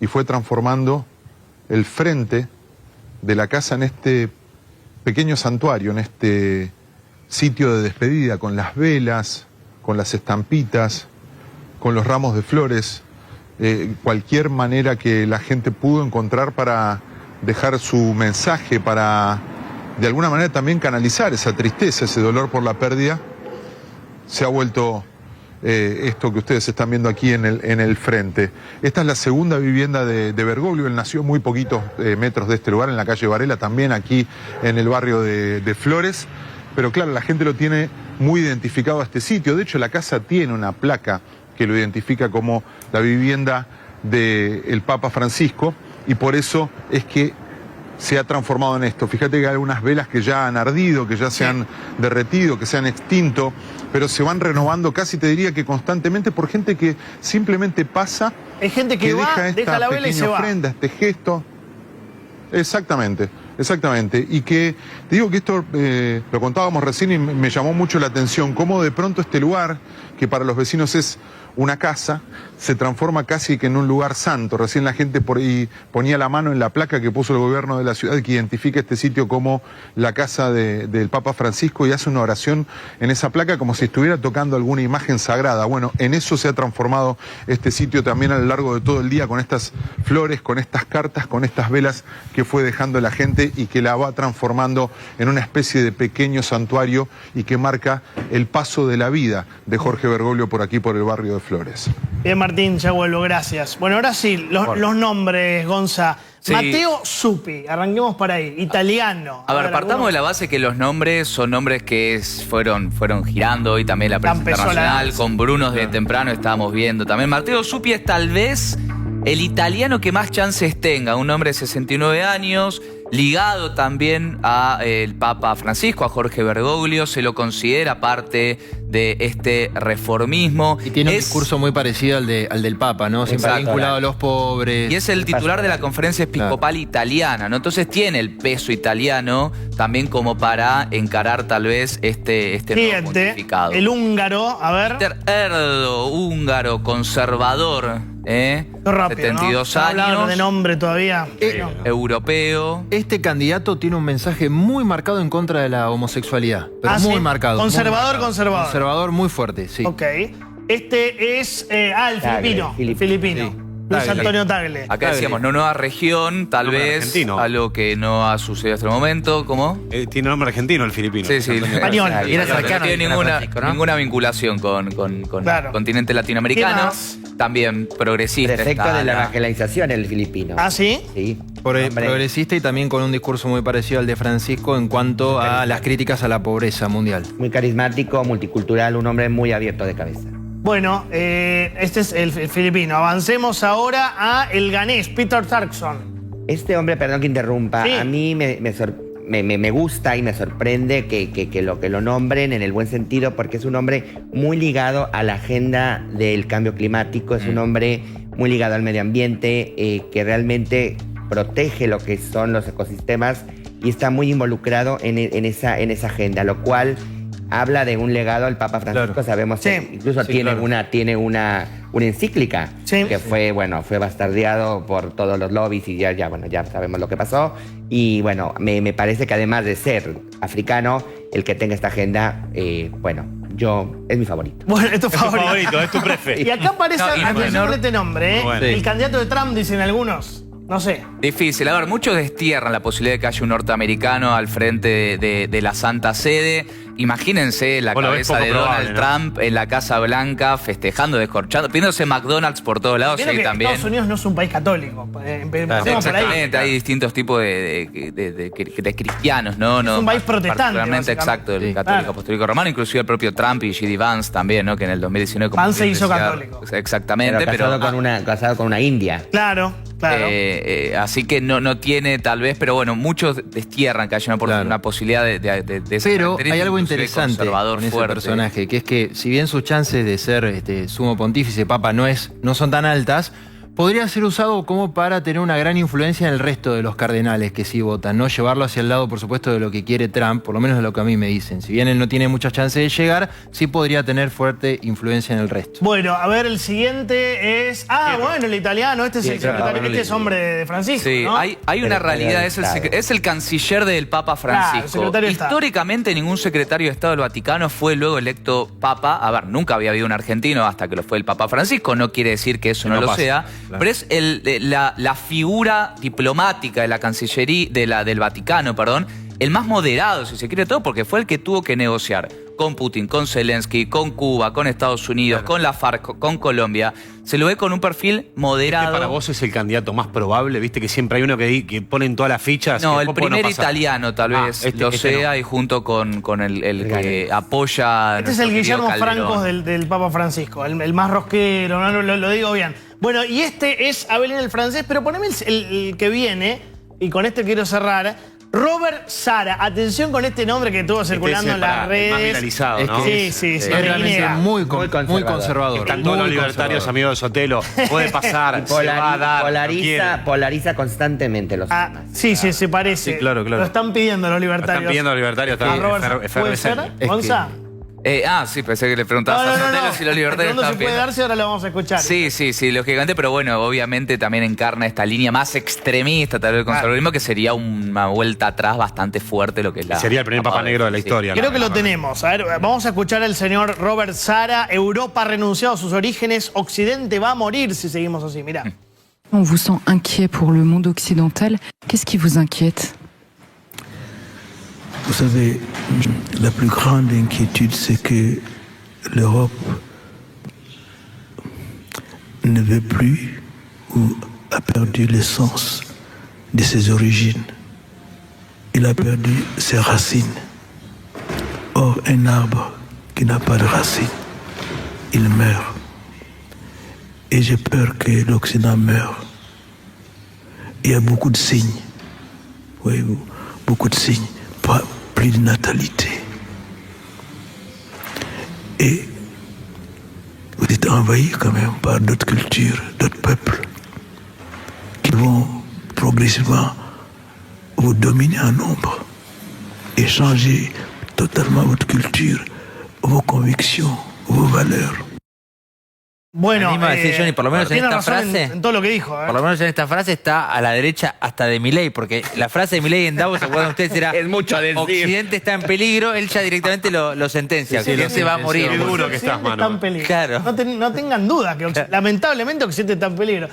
y fue transformando el frente de la casa en este pequeño santuario, en este sitio de despedida, con las velas, con las estampitas, con los ramos de flores, cualquier manera que la gente pudo encontrar para dejar su mensaje, para de alguna manera también canalizar esa tristeza, ese dolor por la pérdida, se ha vuelto esto que ustedes están viendo aquí en el frente. Esta es la segunda vivienda de Bergoglio. Él nació muy poquitos metros de este lugar, en la calle Varela, también aquí en el barrio de Flores. Pero claro, la gente lo tiene muy identificado a este sitio. De hecho, la casa tiene una placa que lo identifica como la vivienda del Papa Francisco, y por eso es que se ha transformado en esto. Fíjate que hay algunas velas que ya han ardido, que ya se han derretido, que se han extinto, pero se van renovando casi, te diría que constantemente, por gente que simplemente pasa. Hay gente que va, deja esta deja la vela y se pequeña va. ofrenda, este gesto. Exactamente, exactamente. Y que, te digo que esto lo contábamos recién y me llamó mucho la atención, cómo de pronto este lugar, que para los vecinos es una casa, se transforma casi que en un lugar santo. Recién la gente por ahí ponía la mano en la placa que puso el gobierno de la ciudad, que identifica este sitio como la casa del Papa Francisco, y hace una oración en esa placa como si estuviera tocando alguna imagen sagrada. Bueno, en eso se ha transformado este sitio también a lo largo de todo el día, con estas flores, con estas cartas, con estas velas que fue dejando la gente y que la va transformando en una especie de pequeño santuario, y que marca el paso de la vida de Jorge Bergoglio por aquí, por el barrio de Flores. Bien, Martín, ya vuelvo, gracias. Bueno, ahora sí, los nombres, Gonza. Sí. Matteo Zuppi, arranquemos por ahí, italiano. A ver, partamos de la base que los nombres son nombres que fueron girando hoy también la prensa internacional. Con Brunos de temprano estábamos viendo también. Matteo Zuppi es tal vez el italiano que más chances tenga, un hombre de 69 años, ligado también al Papa Francisco, a Jorge Bergoglio, se lo considera parte de este reformismo. Y tiene un discurso muy parecido al del Papa, ¿no? Siempre vinculado a los pobres. Y es el titular de la conferencia episcopal italiana, ¿no? Entonces tiene el peso italiano también como para encarar tal vez este nuevo pontificado. El húngaro, a ver. Peter Erdo, húngaro, conservador, Rápido, 72 ¿no? años. de nombre todavía. Europeo. Este candidato tiene un mensaje muy marcado en contra de la homosexualidad. Pero muy marcado. Conservador, muy conservador. Conservador muy fuerte, sí. Ok. Este es, el filipino. Filipino. Luis Antonio Tagle. Acá decíamos, no nueva región, tal vez argentino. Algo que no ha sucedido hasta el momento. ¿Cómo? Tiene nombre argentino el filipino. Sí, sí. Español. Y era cercano No tiene ninguna vinculación con Claro. el continente latinoamericano. También progresista. Prefecto de la evangelización, el filipino. ¿Ah, sí? Sí. Progresista, y también con un discurso muy parecido al de Francisco en cuanto a las críticas a la pobreza mundial. Muy carismático, multicultural, un hombre muy abierto de cabeza. Bueno, este es el filipino. Avancemos ahora a el ganés, Peter Turkson. Este hombre, perdón que interrumpa, Sí. a mí me gusta y me sorprende que lo nombren en el buen sentido, porque es un hombre muy ligado a la agenda del cambio climático, es un hombre muy ligado al medio ambiente, que realmente protege lo que son los ecosistemas y está muy involucrado en esa agenda, lo cual habla de un legado al Papa Francisco. Claro. Sabemos que incluso tiene una encíclica que fue bastardeado por todos los lobbies, y ya sabemos lo que pasó. Y bueno, me parece que además de ser africano, el que tenga esta agenda, es mi favorito. Bueno, es tu favorito. favorito, es tu prefe. Y acá aparece este nombre, Bueno. El candidato de Trump, dicen algunos. No sé. Difícil. A ver, muchos destierran la posibilidad de que haya un norteamericano al frente de la Santa Sede. Imagínense la cabeza de Donald Trump en la Casa Blanca, festejando, descorchando, pidiéndose McDonald's por todos lados. Creo que también. Estados Unidos no es un país católico. Exactamente, hay distintos tipos de cristianos, ¿no? Es un país protestante, Particularmente, exacto, el católico apostólico romano, inclusive el propio Trump y J.D. Vance también, ¿no? Que en el 2019... Vance se hizo católico. Exactamente, pero casado con una india. Claro, claro. Así que no tiene tal vez, pero bueno, muchos destierran que haya una posibilidad de Pero hay algo interesante conservador con ese fuerte. personaje, que es que si bien sus chances de ser sumo pontífice, papa, no son tan altas, podría ser usado como para tener una gran influencia en el resto de los cardenales que sí votan, no llevarlo hacia el lado, por supuesto, de lo que quiere Trump, por lo menos de lo que a mí me dicen. Si bien él no tiene muchas chances de llegar, sí podría tener fuerte influencia en el resto. Bueno, a ver, el siguiente es... bueno, el italiano, este es el secretario, este es hombre de Francisco, Sí, ¿no? hay una realidad, es el canciller del Papa Francisco. Históricamente ningún secretario de Estado del Vaticano fue luego electo Papa. A ver, nunca había habido un argentino hasta que lo fue el Papa Francisco, no quiere decir que eso no lo sea. Claro. Pero es la figura diplomática de la Cancillería, del Vaticano, perdón, el más moderado, si se quiere todo, porque fue el que tuvo que negociar con Putin, con Zelensky, con Cuba, con Estados Unidos, con la FARC, con Colombia, se lo ve con un perfil moderado. Para vos es el candidato más probable, viste que siempre hay uno que ponen todas las fichas. No, el primer italiano tal vez lo sea, y junto con el que apoya. Este es el Guillermo Franco del Papa Francisco, el más rosquero, no, lo digo bien. Bueno, y este es Abelín el francés, pero poneme el que viene, y con este quiero cerrar. Robert Sara, atención con este nombre que estuvo circulando en las redes. Más viralizado, ¿no? Sí. Es realmente muy conservador. Están todos los libertarios amigos de Sotelo. Puede pasar, se va a dar. Polariza constantemente los temas. Sí, se parece. Sí, claro. Lo están pidiendo los libertarios. Lo están pidiendo los libertarios. ¿Puede ser, Gonza? Sí, pensé que le preguntabas a Sotelo si los libertarios están están puede darse, ahora lo vamos a escuchar. Sí, lógicamente, pero bueno, obviamente también encarna esta línea más extremista, tal vez el conservadurismo, que sería una vuelta atrás bastante fuerte lo que es la... Sería el primer papa negro de la historia. Creo que lo tenemos. A ver, vamos a escuchar al señor Robert Sara. Europa ha renunciado a sus orígenes, Occidente va a morir si seguimos así, mirá. On vous sent inquiet pour le monde occidental. Qu'est-ce qui vous inquiète? Vous savez, la plus grande inquiétude, c'est que l'Europe ne veut plus ou a perdu l'essence de ses origines. Il a perdu ses racines. Or, un arbre qui n'a pas de racines, il meurt. Et j'ai peur que l'Occident meure. Il y a beaucoup de signes. Oui, beaucoup de signes. Plus de natalité. Et vous êtes envahi quand même par d'autres cultures, d'autres peuples qui vont progressivement vous dominer en nombre et changer totalement votre culture, vos convictions, vos valeurs. Bueno, Johnny, por lo menos en esta frase, en todo lo que dijo. Por lo menos en esta frase está a la derecha hasta de Milei, porque la frase de Milei en Davos, ¿se acuerdan ustedes? Era es mucho decir. Occidente está en peligro, él ya directamente lo sentencia. Occidente va a morir. Qué duro que estás, mano. Está en peligro. Claro. No tengan duda que lamentablemente Occidente está en peligro.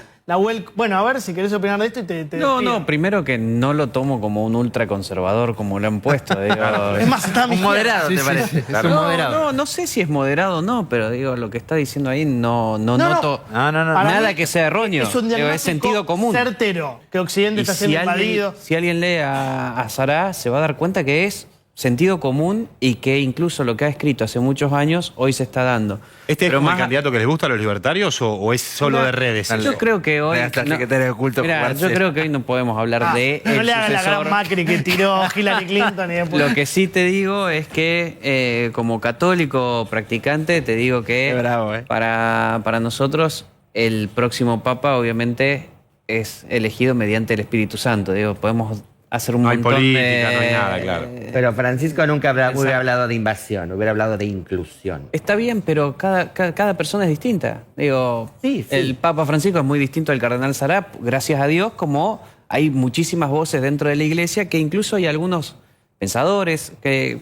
Bueno, a ver si querés opinar de esto y te No, primero que no lo tomo como un ultraconservador como lo han puesto. Digo, es más, está un moderado, ¿te parece? Claro. No sé si es moderado o no, pero digo, lo que está diciendo ahí no noto nada que sea erróneo. Es un diagnóstico es sentido común. Certero, que Occidente está siendo invadido. Si alguien lee a Sara, se va a dar cuenta que es sentido común y que incluso lo que ha escrito hace muchos años hoy se está dando. ¿Este es como el candidato que les gusta a los libertarios o es solo de redes? Yo creo que hoy... yo creo que hoy no podemos hablar de no le hagas la gran Macri que tiró Hillary Clinton y después... Lo que sí te digo es que como católico practicante te digo que para nosotros el próximo papa obviamente es elegido mediante el Espíritu Santo. Digo, podemos hacer un montón política, no hay nada, claro. Pero Francisco nunca hubiera hablado de invasión, hubiera hablado de inclusión. Está bien, pero cada persona es distinta. Digo, el Papa Francisco es muy distinto al Cardenal Sara, gracias a Dios, como hay muchísimas voces dentro de la Iglesia, que incluso hay algunos pensadores,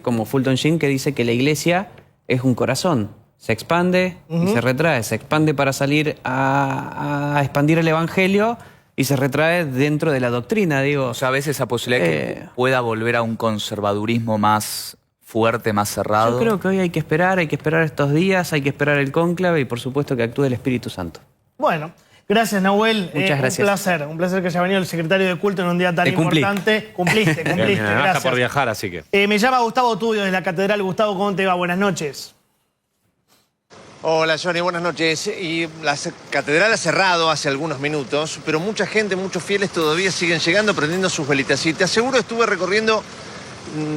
como Fulton Sheen, que dice que la Iglesia es un corazón. Se expande y se retrae. Se expande para salir a expandir el Evangelio y se retrae dentro de la doctrina, digo. O sea, a veces esa posibilidad que pueda volver a un conservadurismo más fuerte, más cerrado. Yo creo que hoy hay que esperar estos días, hay que esperar el cónclave y por supuesto que actúe el Espíritu Santo. Bueno, gracias Nahuel. Muchas gracias. Un placer que haya venido el secretario de culto en un día tan importante. Cumpliste, gracias. Está por viajar, así que... me llama Gustavo Tudio de la Catedral. Gustavo, ¿cómo te va? Buenas noches. Hola Johnny, buenas noches. Y la catedral ha cerrado hace algunos minutos, pero mucha gente, muchos fieles todavía siguen llegando prendiendo sus velitas. Y te aseguro, estuve recorriendo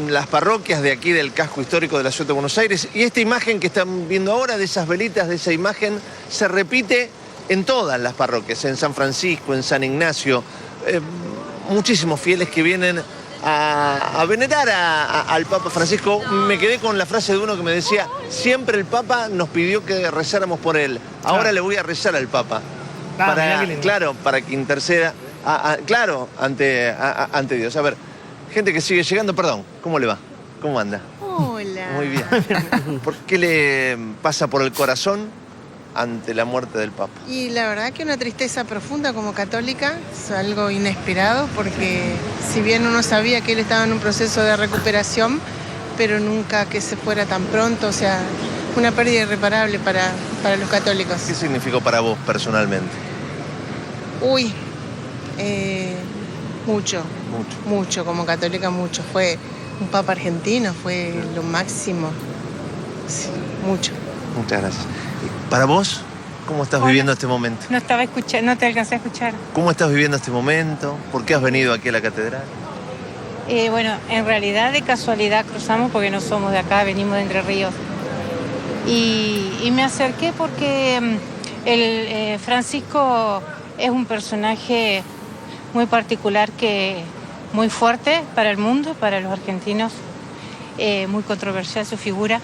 las parroquias de aquí del casco histórico de la ciudad de Buenos Aires y esta imagen que están viendo ahora de esas velitas, de esa imagen, se repite en todas las parroquias, en San Francisco, en San Ignacio. Muchísimos fieles que vienen a venerar al Papa Francisco. Me quedé con la frase de uno que me decía: siempre el Papa nos pidió que rezáramos por él, ahora le voy a rezar al Papa. Para que interceda ante Dios. A ver, gente que sigue llegando, perdón, ¿cómo le va? ¿Cómo anda? Hola. Muy bien. ¿Por qué le pasa por el corazón ante la muerte del Papa? Y la verdad que una tristeza profunda como católica, es algo inesperado porque si bien uno sabía que él estaba en un proceso de recuperación, pero nunca que se fuera tan pronto, o sea, una pérdida irreparable para los católicos. ¿Qué significó para vos personalmente? Uy, mucho, como católica mucho. Fue un papa argentino, fue lo máximo. Sí, mucho. Muchas gracias. ¿Para vos? ¿Cómo estás viviendo este momento? No estaba escuchando, no te alcancé a escuchar. ¿Cómo estás viviendo este momento? ¿Por qué has venido aquí a la catedral? Bueno, en realidad de casualidad cruzamos porque no somos de acá, venimos de Entre Ríos. Y me acerqué porque Francisco es un personaje muy particular, muy fuerte para el mundo, para los argentinos, muy controversial su figura.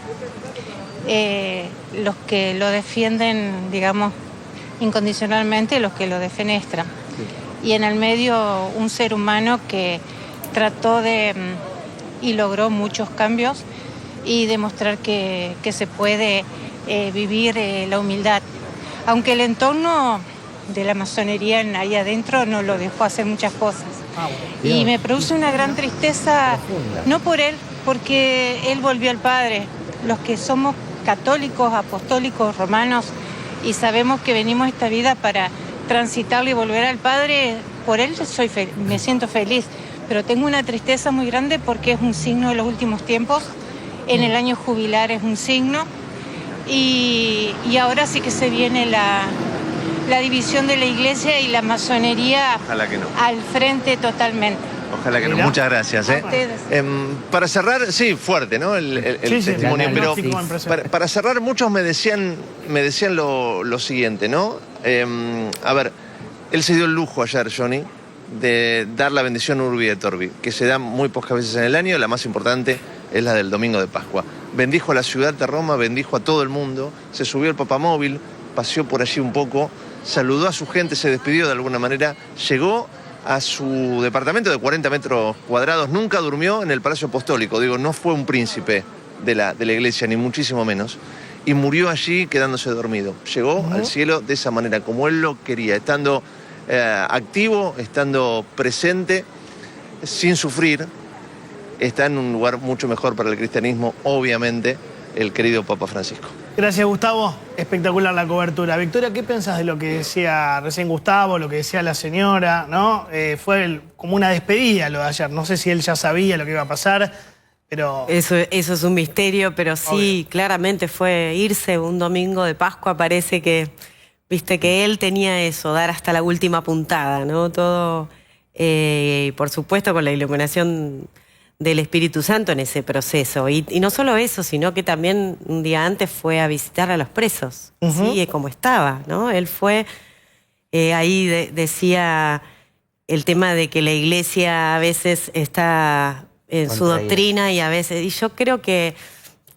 Los que lo defienden, digamos, incondicionalmente, los que lo defenestran. Y en el medio un ser humano que trató y logró muchos cambios y demostrar que se puede vivir la humildad. Aunque el entorno de la masonería ahí adentro no lo dejó hacer muchas cosas. Y me produce una gran tristeza, no por él, porque él volvió al Padre. Los que somos católicos, apostólicos, romanos, y sabemos que venimos a esta vida para transitarlo y volver al Padre, por él me siento feliz. Pero tengo una tristeza muy grande porque es un signo de los últimos tiempos. En el año jubilar es un signo. Y ahora sí que se viene la división de la iglesia y la masonería. Ojalá que no. Al frente totalmente. Ojalá que no. Muchas gracias. Para cerrar, sí, fuerte, ¿no? El testimonio. Pero para cerrar, muchos me decían lo siguiente, ¿no? A ver, él se dio el lujo ayer, Johnny, de dar la bendición Urbi et Orbi, que se da muy pocas veces en el año. La más importante es la del domingo de Pascua. Bendijo a la ciudad de Roma, bendijo a todo el mundo, se subió al papamóvil, paseó por allí un poco, saludó a su gente, se despidió de alguna manera, llegó a su departamento de 40 metros cuadrados, nunca durmió en el Palacio Apostólico, digo, no fue un príncipe de la iglesia, ni muchísimo menos, y murió allí quedándose dormido. Llegó al cielo de esa manera, como él lo quería, estando activo, estando presente, sin sufrir. Está en un lugar mucho mejor para el cristianismo, obviamente, el querido Papa Francisco. Gracias, Gustavo. Espectacular la cobertura. Victoria, ¿qué pensás de lo que decía recién Gustavo, lo que decía la señora, ¿no? Fue como una despedida lo de ayer. No sé si él ya sabía lo que iba a pasar, pero... Eso es un misterio, pero sí, claramente fue irse un domingo de Pascua. Parece que, viste, que él tenía eso, dar hasta la última puntada, ¿no? Todo, por supuesto, con la iluminación del Espíritu Santo en ese proceso. Y no solo eso, sino que también un día antes fue a visitar a los presos, ¿sí? Como estaba, ¿no? Él fue, ahí decía el tema de que la iglesia a veces está en su doctrina y a veces... Y yo creo que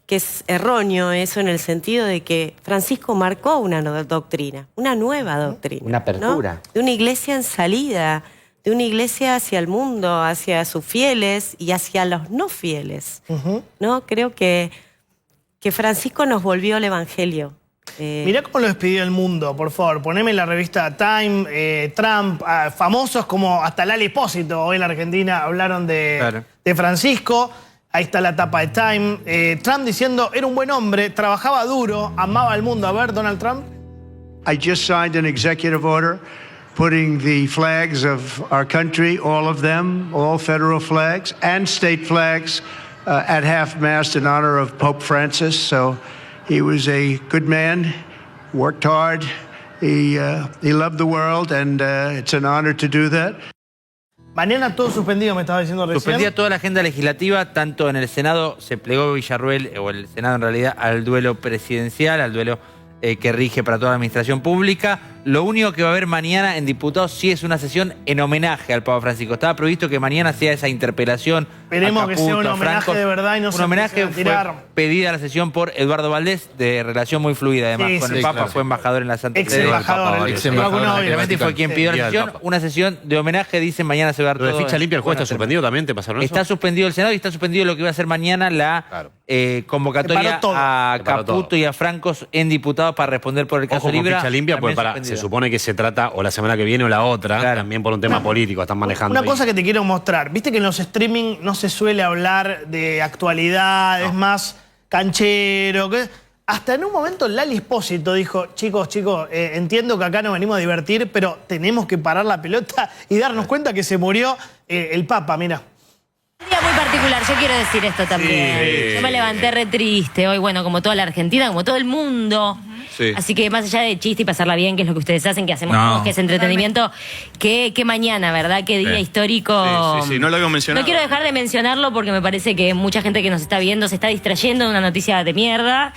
es erróneo eso en el sentido de que Francisco marcó una doctrina, una nueva doctrina. Una apertura. ¿No? De una iglesia en salida, de una iglesia hacia el mundo, hacia sus fieles y hacia los no fieles. ¿No? Creo que Francisco nos volvió al Evangelio. Mirá cómo lo despidió el mundo, por favor. Poneme la revista Time, Trump, famosos como hasta Lali Espósito, hoy en la Argentina hablaron de Francisco. Ahí está la tapa de Time. Trump diciendo, era un buen hombre, trabajaba duro, amaba al mundo. A ver, Donald Trump. I just signed an executive order putting the flags of our country, all of them, all federal flags and state flags at half-mast in honor of Pope Francis. So he was a good man, worked hard, he loved the world, and it's an honor to do that. Mañana todo suspendido, me estaba diciendo recién. Suspendía toda la agenda legislativa, tanto en el Senado, se plegó Villarruel, o el Senado en realidad, al duelo presidencial, al duelo que rige para toda la administración pública. Lo único que va a haber mañana en diputados sí es una sesión en homenaje al Papa Francisco. Estaba previsto que mañana sea esa interpelación. Esperemos que sea un homenaje de verdad y no se homenaje a tirar. Fue pedida la sesión por Eduardo Valdés, de relación muy fluida además con el Papa, claro. Fue embajador en la Santa Sede. Ex-embajador. Obviamente fue quien pidió la sesión. Una sesión de homenaje, dicen, mañana se va a dar todo. Lo de ficha limpia, el juez está suspendido también, ¿te pasaron eso? Está suspendido el Senado y está suspendido lo que va a ser mañana la convocatoria a Caputo y a Francos en diputados para responder por el caso Libra. Ficha limpia, pues se se supone que se trata o la semana que viene o la otra, también por un tema político, están manejando. Una cosa que te quiero mostrar, viste que en los streaming no se suele hablar de actualidad, es más canchero. Hasta en un momento Lali Espósito dijo, chicos, entiendo que acá nos venimos a divertir, pero tenemos que parar la pelota y darnos cuenta que se murió el Papa, mira. Un día muy particular, yo quiero decir esto también. Sí. Yo me levanté re triste hoy, bueno, como toda la Argentina, como todo el mundo. Sí. Así que más allá de chiste y pasarla bien, que es lo que ustedes hacen, que hacemos todos, que es entretenimiento, que mañana, ¿verdad? Qué día histórico. Sí, no lo habíamos mencionado. No quiero dejar de mencionarlo porque me parece que mucha gente que nos está viendo se está distrayendo de una noticia de mierda.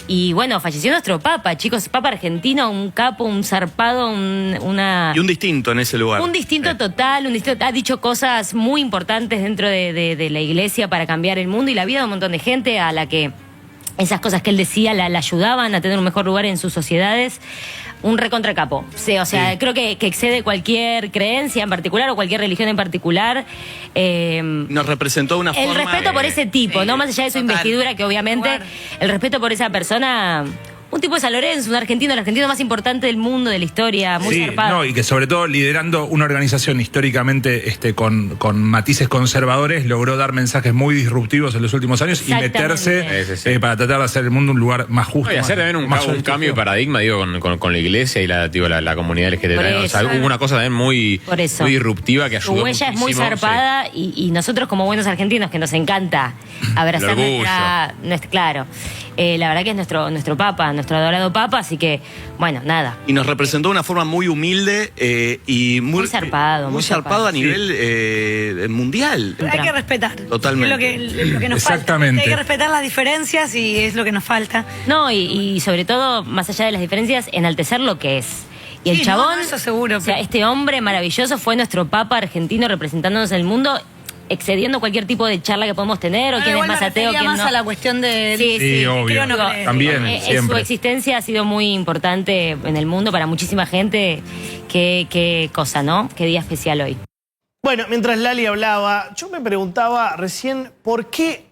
Y bueno, falleció nuestro Papa, chicos, Papa argentino, un capo, un zarpado, Y un distinto en ese lugar. un distinto total, ha dicho cosas muy importantes dentro de la iglesia para cambiar el mundo y la vida de un montón de gente a la que esas cosas que él decía la ayudaban a tener un mejor lugar en sus sociedades. Un recontracapo. Sí, o sea, creo que excede cualquier creencia en particular o cualquier religión en particular. Nos representó de una forma... El respeto por ese tipo, no más allá de su investidura, que obviamente el respeto por esa persona... Un tipo de San Lorenzo, un argentino, el argentino más importante del mundo, de la historia, muy zarpado. Y que sobre todo liderando una organización históricamente con matices conservadores, logró dar mensajes muy disruptivos en los últimos años y meterse para tratar de hacer el mundo un lugar más justo. Y hacer también un cambio de paradigma, digo, con la iglesia y la comunidad LGTB. O sea, hubo una cosa también muy disruptiva que ayudó. Su huella es muy zarpada y nosotros como buenos argentinos que nos encanta abrazar claro. La verdad que es nuestro Papa, nuestro adorado Papa, así que, bueno, nada. Y nos representó de una forma muy humilde y muy zarpado. Muy zarpado a nivel mundial. Hay que respetar. Totalmente. Es lo que nos falta. Hay que respetar las diferencias y es lo que nos falta. No, y sobre todo, más allá de las diferencias, enaltecer lo que es. Y el chabón, eso seguro. O sea, este hombre maravilloso fue nuestro Papa argentino representándonos en el mundo, excediendo cualquier tipo de charla que podemos tener, o quién es más ateo, quién más no. a la cuestión de... Sí, obvio. También, siempre. Su existencia ha sido muy importante en el mundo para muchísima gente. Qué cosa, ¿no? Qué día especial hoy. Bueno, mientras Lali hablaba, yo me preguntaba recién por qué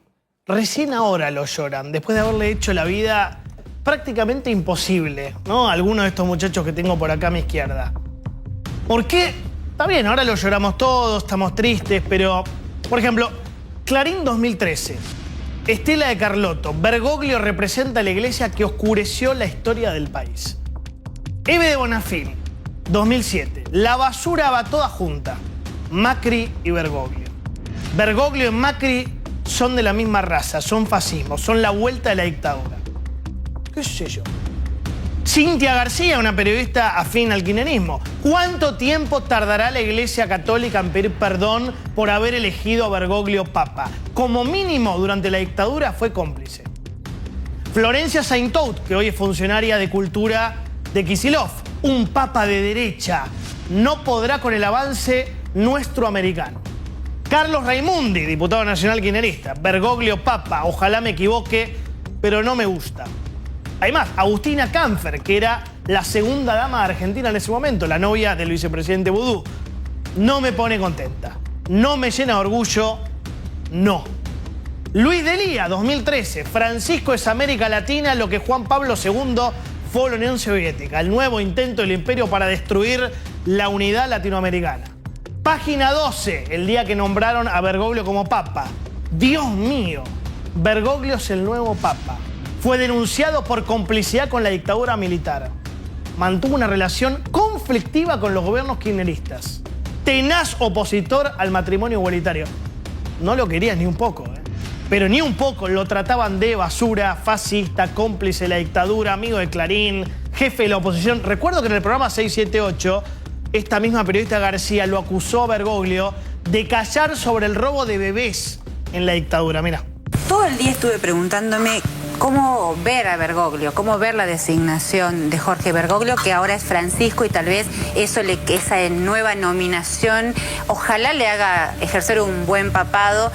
recién ahora lo lloran, después de haberle hecho la vida prácticamente imposible, ¿no? Algunos de estos muchachos que tengo por acá a mi izquierda. ¿Por qué? Está bien, ahora lo lloramos todos, estamos tristes, pero... Por ejemplo, Clarín 2013. Estela de Carlotto. Bergoglio representa a la iglesia que oscureció la historia del país. Eve de Bonafini, 2007. La basura va toda junta. Macri y Bergoglio. Bergoglio y Macri son de la misma raza, son fascismo, son la vuelta de la dictadura. ¿Qué sé yo? Cintia García, una periodista afín al kirchnerismo. ¿Cuánto tiempo tardará la Iglesia Católica en pedir perdón por haber elegido a Bergoglio Papa? Como mínimo, durante la dictadura fue cómplice. Florencia Saintout, que hoy es funcionaria de cultura de Kicillof, un papa de derecha, no podrá con el avance nuestro americano. Carlos Raimundi, diputado nacional kirchnerista. Bergoglio Papa, ojalá me equivoque, pero no me gusta. Además, Agustina Canfer, que era la segunda dama de Argentina en ese momento, la novia del vicepresidente Vudú. No me pone contenta. No me llena de orgullo. No. Luis Delía, 2013. Francisco es América Latina lo que Juan Pablo II fue la Unión Soviética. El nuevo intento del imperio para destruir la unidad latinoamericana. Página 12, el día que nombraron a Bergoglio como papa. Dios mío, Bergoglio es el nuevo papa. Fue denunciado por complicidad con la dictadura militar. Mantuvo una relación conflictiva con los gobiernos kirchneristas. Tenaz opositor al matrimonio igualitario. No lo querías ni un poco, pero ni un poco. Lo trataban de basura, fascista, cómplice de la dictadura, amigo de Clarín, jefe de la oposición. Recuerdo que en el programa 678, esta misma periodista García lo acusó a Bergoglio de callar sobre el robo de bebés en la dictadura. Mirá. Todo el día estuve preguntándome cómo ver a Bergoglio, cómo ver la designación de Jorge Bergoglio, que ahora es Francisco, y tal vez esa nueva nominación, ojalá le haga ejercer un buen papado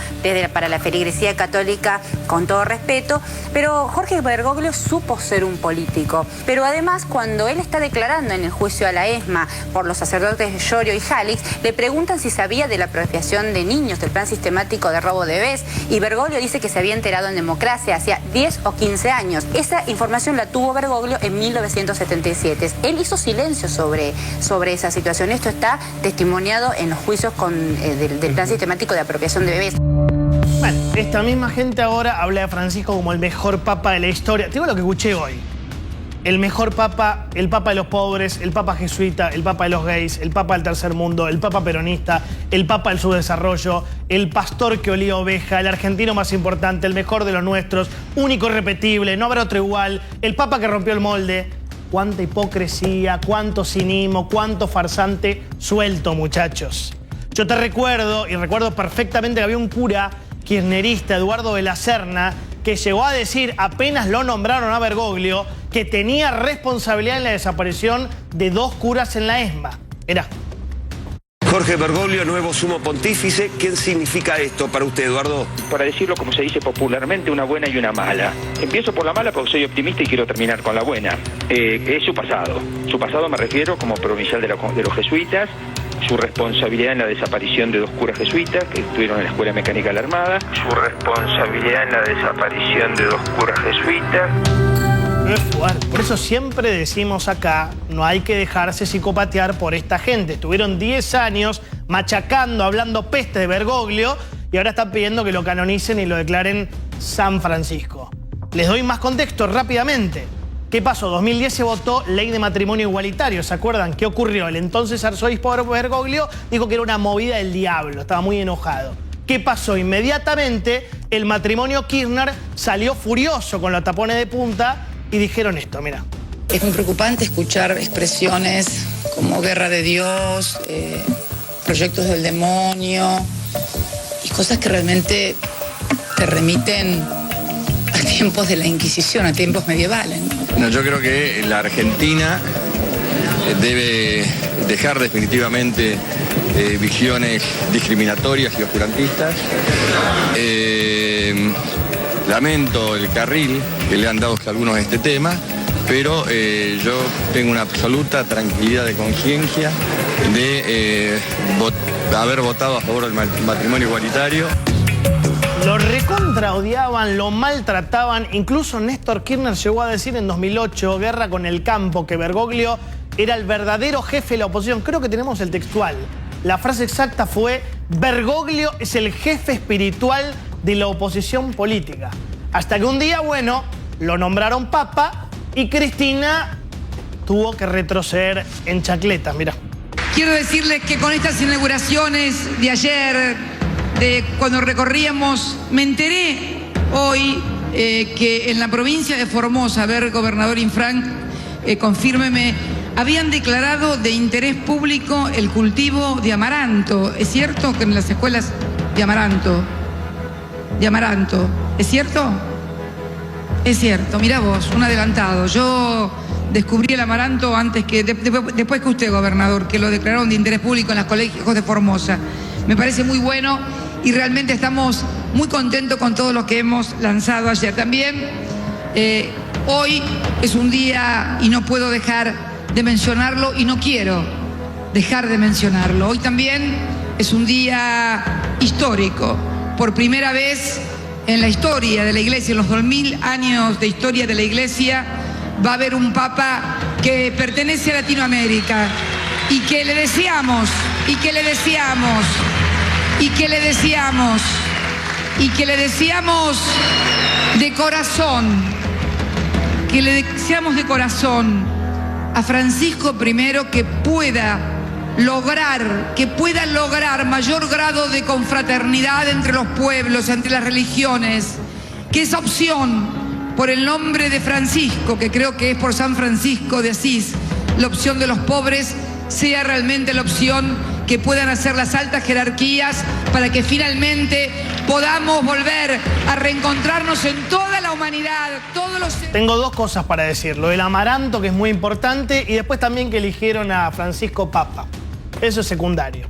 para la feligresía católica, con todo respeto, pero Jorge Bergoglio supo ser un político. Pero además, cuando él está declarando en el juicio a la ESMA por los sacerdotes Llorio y Jalix, le preguntan si sabía de la apropiación de niños, del plan sistemático de robo de bebés, y Bergoglio dice que se había enterado en Democracia, hacía 10 o o 15 años. Esa información la tuvo Bergoglio en 1977. Él hizo silencio sobre esa situación. Esto está testimoniado en los juicios del plan sistemático de apropiación de bebés. Bueno, esta misma gente ahora habla de Francisco como el mejor papa de la historia. Te digo lo que escuché hoy. El mejor papa, el papa de los pobres, el papa jesuita, el papa de los gays, el papa del tercer mundo, el papa peronista, el papa del subdesarrollo, el pastor que olía oveja, el argentino más importante, el mejor de los nuestros, único y repetible, no habrá otro igual, el papa que rompió el molde. Cuánta hipocresía, cuánto cinismo, cuánto farsante suelto, muchachos. Yo te recuerdo, y recuerdo perfectamente que había un cura kirchnerista, Eduardo de la Serna, que llegó a decir, apenas lo nombraron a Bergoglio, que tenía responsabilidad en la desaparición de 2 curas en la ESMA. Mirá. Jorge Bergoglio, nuevo sumo pontífice. ¿Qué significa esto para usted, Eduardo? Para decirlo como se dice popularmente, una buena y una mala. Empiezo por la mala porque soy optimista y quiero terminar con la buena. Es su pasado. Su pasado me refiero como provincial de los jesuitas, su responsabilidad en la desaparición de 2 curas jesuitas que estuvieron en la Escuela Mecánica de la Armada, su responsabilidad en la desaparición de 2 curas jesuitas. No es fuerte. Por eso siempre decimos acá, no hay que dejarse psicopatear por esta gente. Estuvieron 10 años machacando, hablando peste de Bergoglio y ahora están pidiendo que lo canonicen y lo declaren San Francisco. Les doy más contexto rápidamente. ¿Qué pasó? 2010 se votó ley de matrimonio igualitario. ¿Se acuerdan? ¿Qué ocurrió? El entonces arzobispo Bergoglio dijo que era una movida del diablo. Estaba muy enojado. ¿Qué pasó? Inmediatamente el matrimonio Kirchner salió furioso con los tapones de punta y dijeron esto, mira. Es muy preocupante escuchar expresiones como guerra de Dios, proyectos del demonio y cosas que realmente te remiten a tiempos de la Inquisición, a tiempos medievales, ¿no? No, yo creo que la Argentina debe dejar definitivamente visiones discriminatorias y oscurantistas. Lamento el carril que le han dado algunos a este tema, pero yo tengo una absoluta tranquilidad de conciencia de haber votado a favor del matrimonio igualitario. Lo recontra odiaban, lo maltrataban. Incluso Néstor Kirchner llegó a decir en 2008, guerra con el campo, que Bergoglio era el verdadero jefe de la oposición. Creo que tenemos el textual. La frase exacta fue, Bergoglio es el jefe espiritual de la oposición política. Hasta que un día, bueno, lo nombraron papa y Cristina tuvo que retroceder en chancletas. Mirá. Quiero decirles que con estas inauguraciones de ayer, de cuando recorríamos, me enteré hoy que en la provincia de Formosa, a ver, gobernador Infran, confírmeme, habían declarado de interés público el cultivo de amaranto. ¿Es cierto que en las escuelas de amaranto? ¿Es cierto? Es cierto, mirá vos, un adelantado. Yo descubrí el amaranto antes que, después que usted, gobernador, que lo declararon de interés público en los colegios de Formosa. Me parece muy bueno y realmente estamos muy contentos con todo lo que hemos lanzado ayer. También hoy es un día, y no puedo dejar de mencionarlo, y no quiero dejar de mencionarlo. Hoy también es un día histórico. Por primera vez en la historia de la Iglesia, en los 2000 años de historia de la Iglesia, va a haber un Papa que pertenece a Latinoamérica y que le deseamos, de corazón, a Francisco I que pueda lograr mayor grado de confraternidad entre los pueblos, entre las religiones, que esa opción por el nombre de Francisco, que creo que es por San Francisco de Asís, la opción de los pobres, sea realmente la opción que puedan hacer las altas jerarquías para que finalmente podamos volver a reencontrarnos en toda la humanidad, todos los... Tengo 2 cosas para decir. Lo del amaranto, que es muy importante, y después también que eligieron a Francisco Papa. Eso es secundario.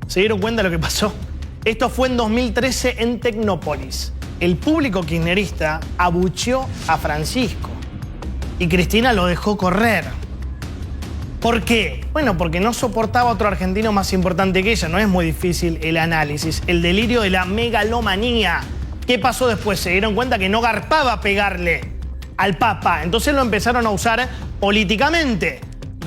¿Se dieron cuenta de lo que pasó? Esto fue en 2013 en Tecnópolis. El público kirchnerista abucheó a Francisco y Cristina lo dejó correr. ¿Por qué? Bueno, porque no soportaba otro argentino más importante que ella. No es muy difícil el análisis. El delirio de la megalomanía. ¿Qué pasó después? Se dieron cuenta que no garpaba pegarle al Papa. Entonces lo empezaron a usar políticamente.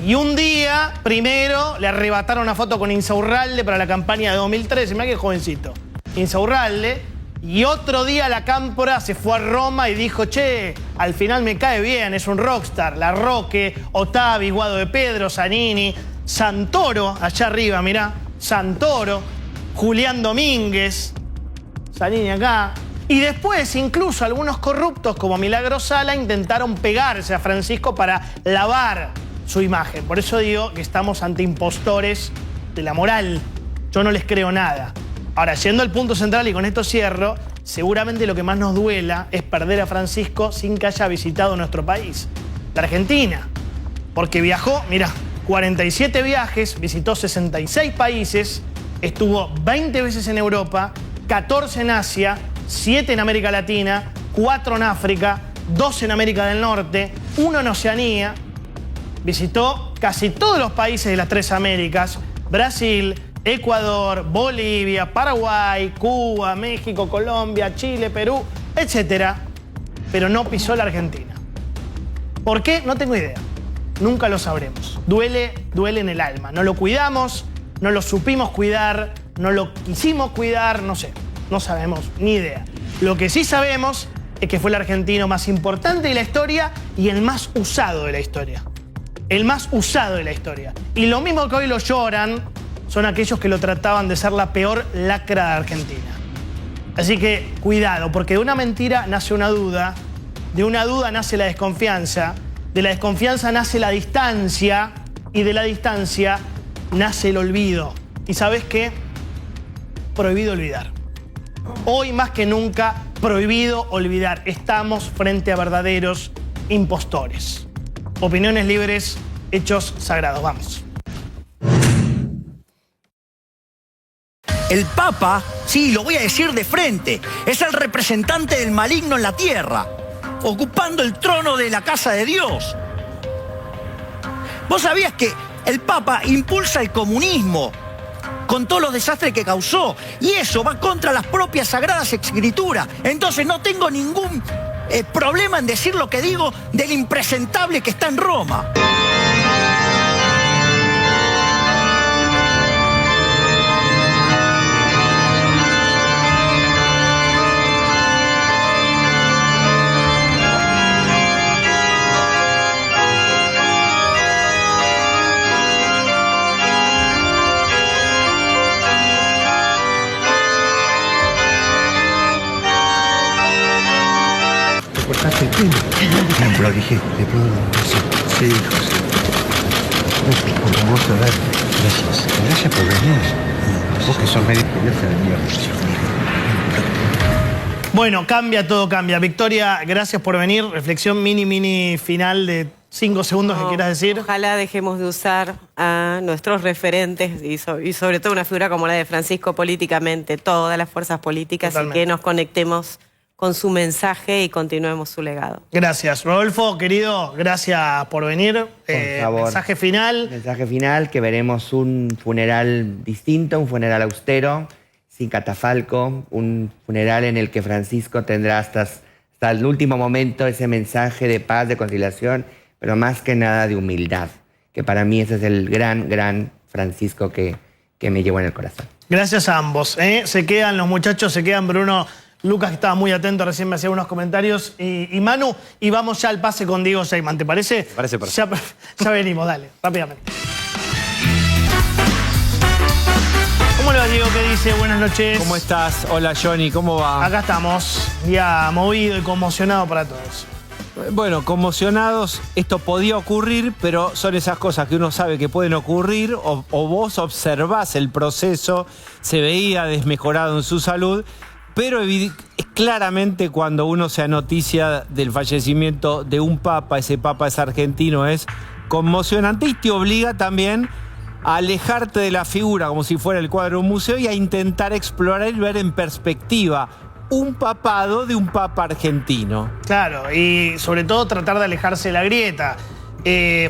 Y un día, primero, le arrebataron una foto con Insaurralde para la campaña de 2013. Mirá qué jovencito. Insaurralde. Y otro día la Cámpora se fue a Roma y dijo, che, al final me cae bien, es un rockstar. La Roque, Otavi, Guado de Pedro, Zanini, Santoro, allá arriba, mirá. Santoro, Julián Domínguez, Zanini acá. Y después, incluso algunos corruptos como Milagro Sala intentaron pegarse a Francisco para lavar su imagen. Por eso digo que estamos ante impostores de la moral. Yo no les creo nada. Ahora, yendo al punto central, y con esto cierro, seguramente lo que más nos duela es perder a Francisco sin que haya visitado nuestro país, la Argentina. Porque viajó, mirá, 47 viajes, visitó 66 países, estuvo 20 veces en Europa, 14 en Asia, 7 en América Latina, 4 en África, 2 en América del Norte, 1 en Oceanía. Visitó casi todos los países de las 3 Américas, Brasil, Ecuador, Bolivia, Paraguay, Cuba, México, Colombia, Chile, Perú, etc. Pero no pisó la Argentina. ¿Por qué? No tengo idea. Nunca lo sabremos. Duele en el alma. No lo cuidamos, no lo supimos cuidar, no lo quisimos cuidar, no sé. No sabemos, ni idea. Lo que sí sabemos es que fue el argentino más importante de la historia y el más usado de la historia. El más usado de la historia. Y lo mismo que hoy lo lloran son aquellos que lo trataban de ser la peor lacra de Argentina. Así que cuidado, porque de una mentira nace una duda, de una duda nace la desconfianza, de la desconfianza nace la distancia y de la distancia nace el olvido. ¿Y sabes qué? Prohibido olvidar. Hoy más que nunca, prohibido olvidar. Estamos frente a verdaderos impostores. Opiniones libres, hechos sagrados. Vamos. El Papa, sí, lo voy a decir de frente, es el representante del maligno en la tierra, ocupando el trono de la casa de Dios. ¿Vos sabías que el Papa impulsa el comunismo con todos los desastres que causó? Y eso va contra las propias Sagradas Escrituras. Entonces no tengo ningún problema en decir lo que digo del impresentable que está en Roma. Cortaste el pelo. Lo dije, de pronto. Sí, José. Como vos, a ver, gracias. Gracias por venir. Vos que sos médico, gracias de mierda. Bueno, cambia, todo cambia. Victoria, gracias por venir. Reflexión mini final de 5 segundos que quieras decir. Ojalá dejemos de usar a nuestros referentes y sobre todo una figura como la de Francisco políticamente, todas las fuerzas políticas. Totalmente. Y que nos conectemos con su mensaje y continuemos su legado. Gracias. Rodolfo, querido, gracias por venir. Por favor. Mensaje final. Mensaje final, que veremos un funeral distinto, un funeral austero, sin catafalco, un funeral en el que Francisco tendrá hasta el último momento ese mensaje de paz, de conciliación, pero más que nada de humildad, que para mí ese es el gran Francisco que me llevó en el corazón. Gracias a ambos. Se quedan los muchachos, se quedan Bruno, Lucas, que estaba muy atento, recién me hacía unos comentarios, y Manu, y vamos ya al pase con Diego Seyman, ¿te parece? Me parece perfecto. Ya venimos, dale, rápidamente. ¿Cómo le va, Diego? ¿Qué dice? Buenas noches. ¿Cómo estás? Hola, Johnny, ¿cómo va? Acá estamos, ya movido y conmocionado para todos. Bueno, conmocionados, esto podía ocurrir, pero son esas cosas que uno sabe que pueden ocurrir, o vos observás el proceso, se veía desmejorado en su salud, pero claramente cuando uno se noticia del fallecimiento de un papa, ese papa es argentino, es conmocionante y te obliga también a alejarte de la figura como si fuera el cuadro de un museo y a intentar explorar y ver en perspectiva un papado de un papa argentino. Claro, y sobre todo tratar de alejarse de la grieta.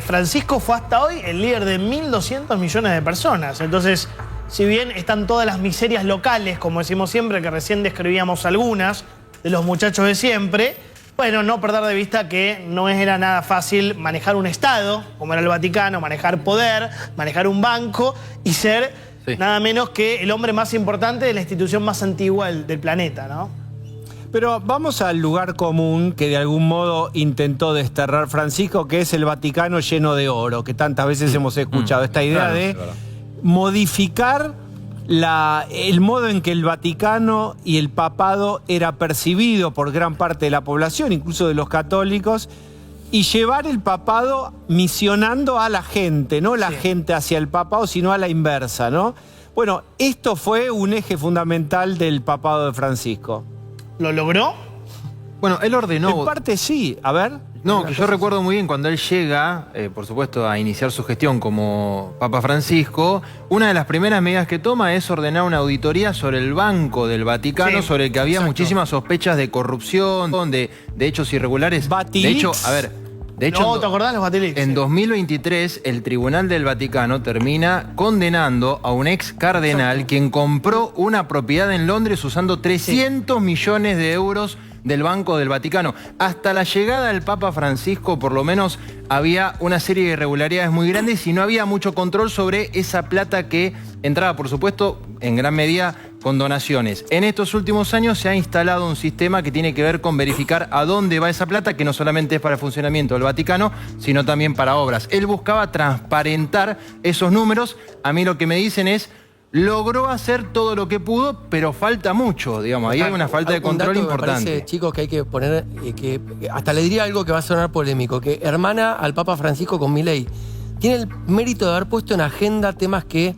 Francisco fue hasta hoy el líder de 1.200 millones de personas. Entonces, si bien están todas las miserias locales, como decimos siempre, que recién describíamos algunas, de los muchachos de siempre. Bueno, no perder de vista que no era nada fácil manejar un Estado, como era el Vaticano, manejar poder, manejar un banco y ser nada menos que el hombre más importante de la institución más antigua del planeta, ¿no? Pero vamos al lugar común que de algún modo intentó desterrar Francisco, que es el Vaticano lleno de oro, que tantas veces hemos escuchado. Esta idea de modificar el modo en que el Vaticano y el papado era percibido por gran parte de la población, incluso de los católicos, y llevar el papado misionando a la gente, no la gente hacia el papado, sino a la inversa, ¿no? Bueno, esto fue un eje fundamental del papado de Francisco. ¿Lo logró? Bueno, él ordenó... En parte sí, a ver... No, que yo recuerdo muy bien cuando él llega, por supuesto, a iniciar su gestión como Papa Francisco, una de las primeras medidas que toma es ordenar una auditoría sobre el Banco del Vaticano, sobre el que había muchísimas sospechas de corrupción, de hechos irregulares. Batilix. De hecho, a ver... De hecho, no, ¿te acordás los Batilix? En 2023, el Tribunal del Vaticano termina condenando a un ex cardenal quien compró una propiedad en Londres usando 300 millones de euros del Banco del Vaticano. Hasta la llegada del Papa Francisco, por lo menos, había una serie de irregularidades muy grandes y no había mucho control sobre esa plata que entraba, por supuesto, en gran medida con donaciones. En estos últimos años se ha instalado un sistema que tiene que ver con verificar a dónde va esa plata, que no solamente es para el funcionamiento del Vaticano, sino también para obras. Él buscaba transparentar esos números. A mí lo que me dicen es... logró hacer todo lo que pudo, pero falta mucho, digamos. Ahí hay una falta de control importante. Me parece, chicos, que hay que poner, que hasta le diría algo que va a sonar polémico, que hermana al Papa Francisco con Milei. Tiene el mérito de haber puesto en agenda temas que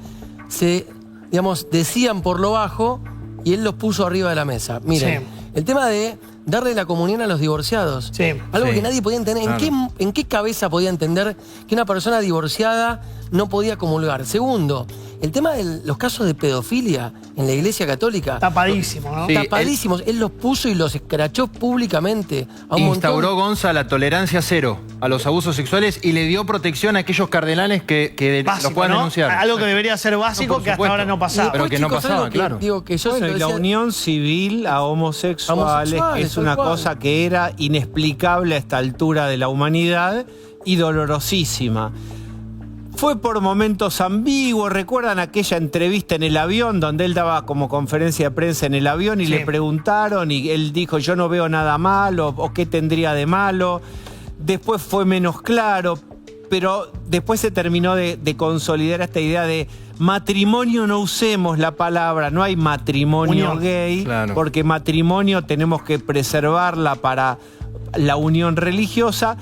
se, digamos, decían por lo bajo y él los puso arriba de la mesa. Miren, el tema de darle la comunión a los divorciados. Algo que nadie podía entender. Claro. ¿En qué cabeza podía entender que una persona divorciada no podía comulgar? Segundo, el tema de los casos de pedofilia en la Iglesia Católica. Tapadísimo, ¿no? Tapadísimos. Él los puso y los escrachó públicamente. A un Instauró montón. Gonza la tolerancia cero a los abusos sexuales y le dio protección a aquellos cardenales que básico, los puedan denunciar. Algo que debería ser básico, que hasta ahora no pasaba. Pero que no pasaba, claro. Digo, que yo bueno, y la unión civil a homosexuales es una cosa que era inexplicable a esta altura de la humanidad y dolorosísima. Fue por momentos ambiguo. ¿Recuerdan aquella entrevista en el avión donde él daba como conferencia de prensa en el avión y le preguntaron y él dijo yo no veo nada malo o qué tendría de malo? Después fue menos claro, pero después se terminó de consolidar esta idea de matrimonio, no usemos la palabra, no hay matrimonio gay, porque matrimonio tenemos que preservarla para la unión religiosa,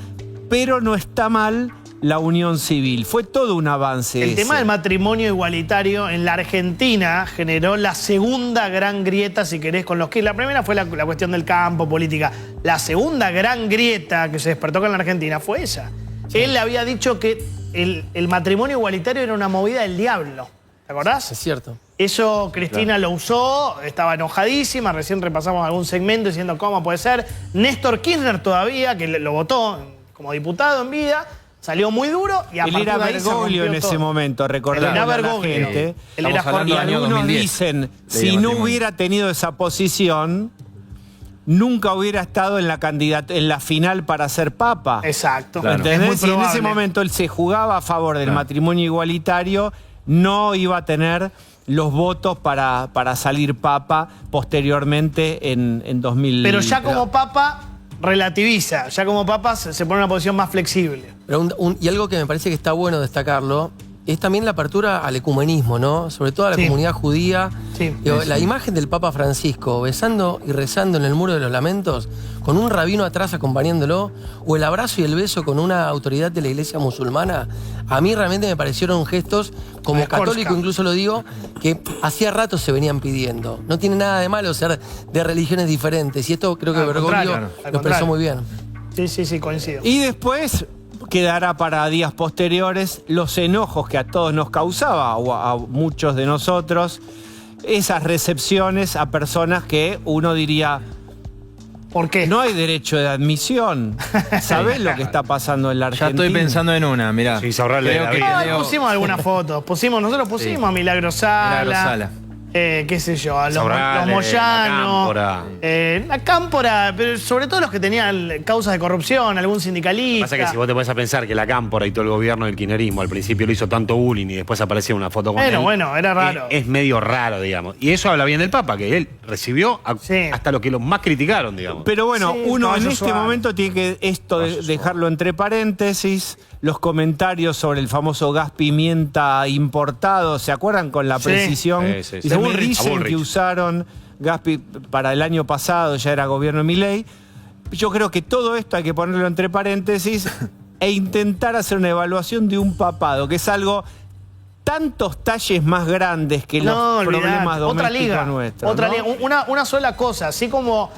pero no está mal la unión civil. Fue todo un avance. El tema del matrimonio igualitario en la Argentina generó la segunda gran grieta, si querés, con los que... La primera fue la cuestión del campo, política. La segunda gran grieta que se despertó con la Argentina fue esa. Él le había dicho que el matrimonio igualitario era una movida del diablo. ¿Te acordás? Es cierto. Eso Cristina lo usó, estaba enojadísima, recién repasamos algún segmento diciendo cómo puede ser. Néstor Kirchner todavía, que lo votó como diputado en vida, salió muy duro y a él era Bergoglio en ese momento, recordar a la gente. Él era y algunos dicen, si no hubiera tenido esa posición, nunca hubiera estado en la final para ser papa. Exacto. ¿Entendés? Y en ese momento él se jugaba a favor del matrimonio igualitario, no iba a tener los votos para salir papa posteriormente en 2000. Pero ya como papa relativiza, ya como papa se pone en una posición más flexible. Pero y algo que me parece que está bueno destacarlo es también la apertura al ecumenismo, ¿no? Sobre todo a la comunidad judía. Digo, la imagen del Papa Francisco besando y rezando en el Muro de los Lamentos, con un rabino atrás acompañándolo, o el abrazo y el beso con una autoridad de la iglesia musulmana, a mí realmente me parecieron gestos, como católico incluso lo digo, que hacía rato se venían pidiendo. No tiene nada de malo ser de religiones diferentes, y esto creo que Bergoglio lo expresó muy bien. Sí, coincido. Y después quedará para días posteriores los enojos que a todos nos causaba, o a muchos de nosotros, esas recepciones a personas que uno diría, ¿por qué? No hay derecho de admisión. ¿Sabés lo que está pasando en la Argentina? Ya estoy pensando en una, mirá. Sí, ahorrarle la vida. Pusimos algunas fotos. Nosotros pusimos a Milagro Sala. qué sé yo, a los Saurales, Moyano, la Cámpora, pero sobre todo los que tenían causas de corrupción, algún sindicalista. Pasa que si vos te pones a pensar que la Cámpora y todo el gobierno del kirchnerismo al principio lo hizo tanto bullying y después aparecía una foto con él. Bueno, era raro. Es medio raro, digamos. Y eso habla bien del Papa, que él recibió hasta lo que los más criticaron, digamos. Pero bueno, uno en este momento tiene que dejarlo entre paréntesis. Los comentarios sobre el famoso gas pimienta importado, ¿se acuerdan con la precisión? Sí. Dice, me dicen que usaron gas para el año pasado, ya era gobierno de Milei. Yo creo que todo esto hay que ponerlo entre paréntesis e intentar hacer una evaluación de un papado, que es algo tantos talles más grandes que los problemas domésticos nuestros. Otra liga. Una sola cosa, así como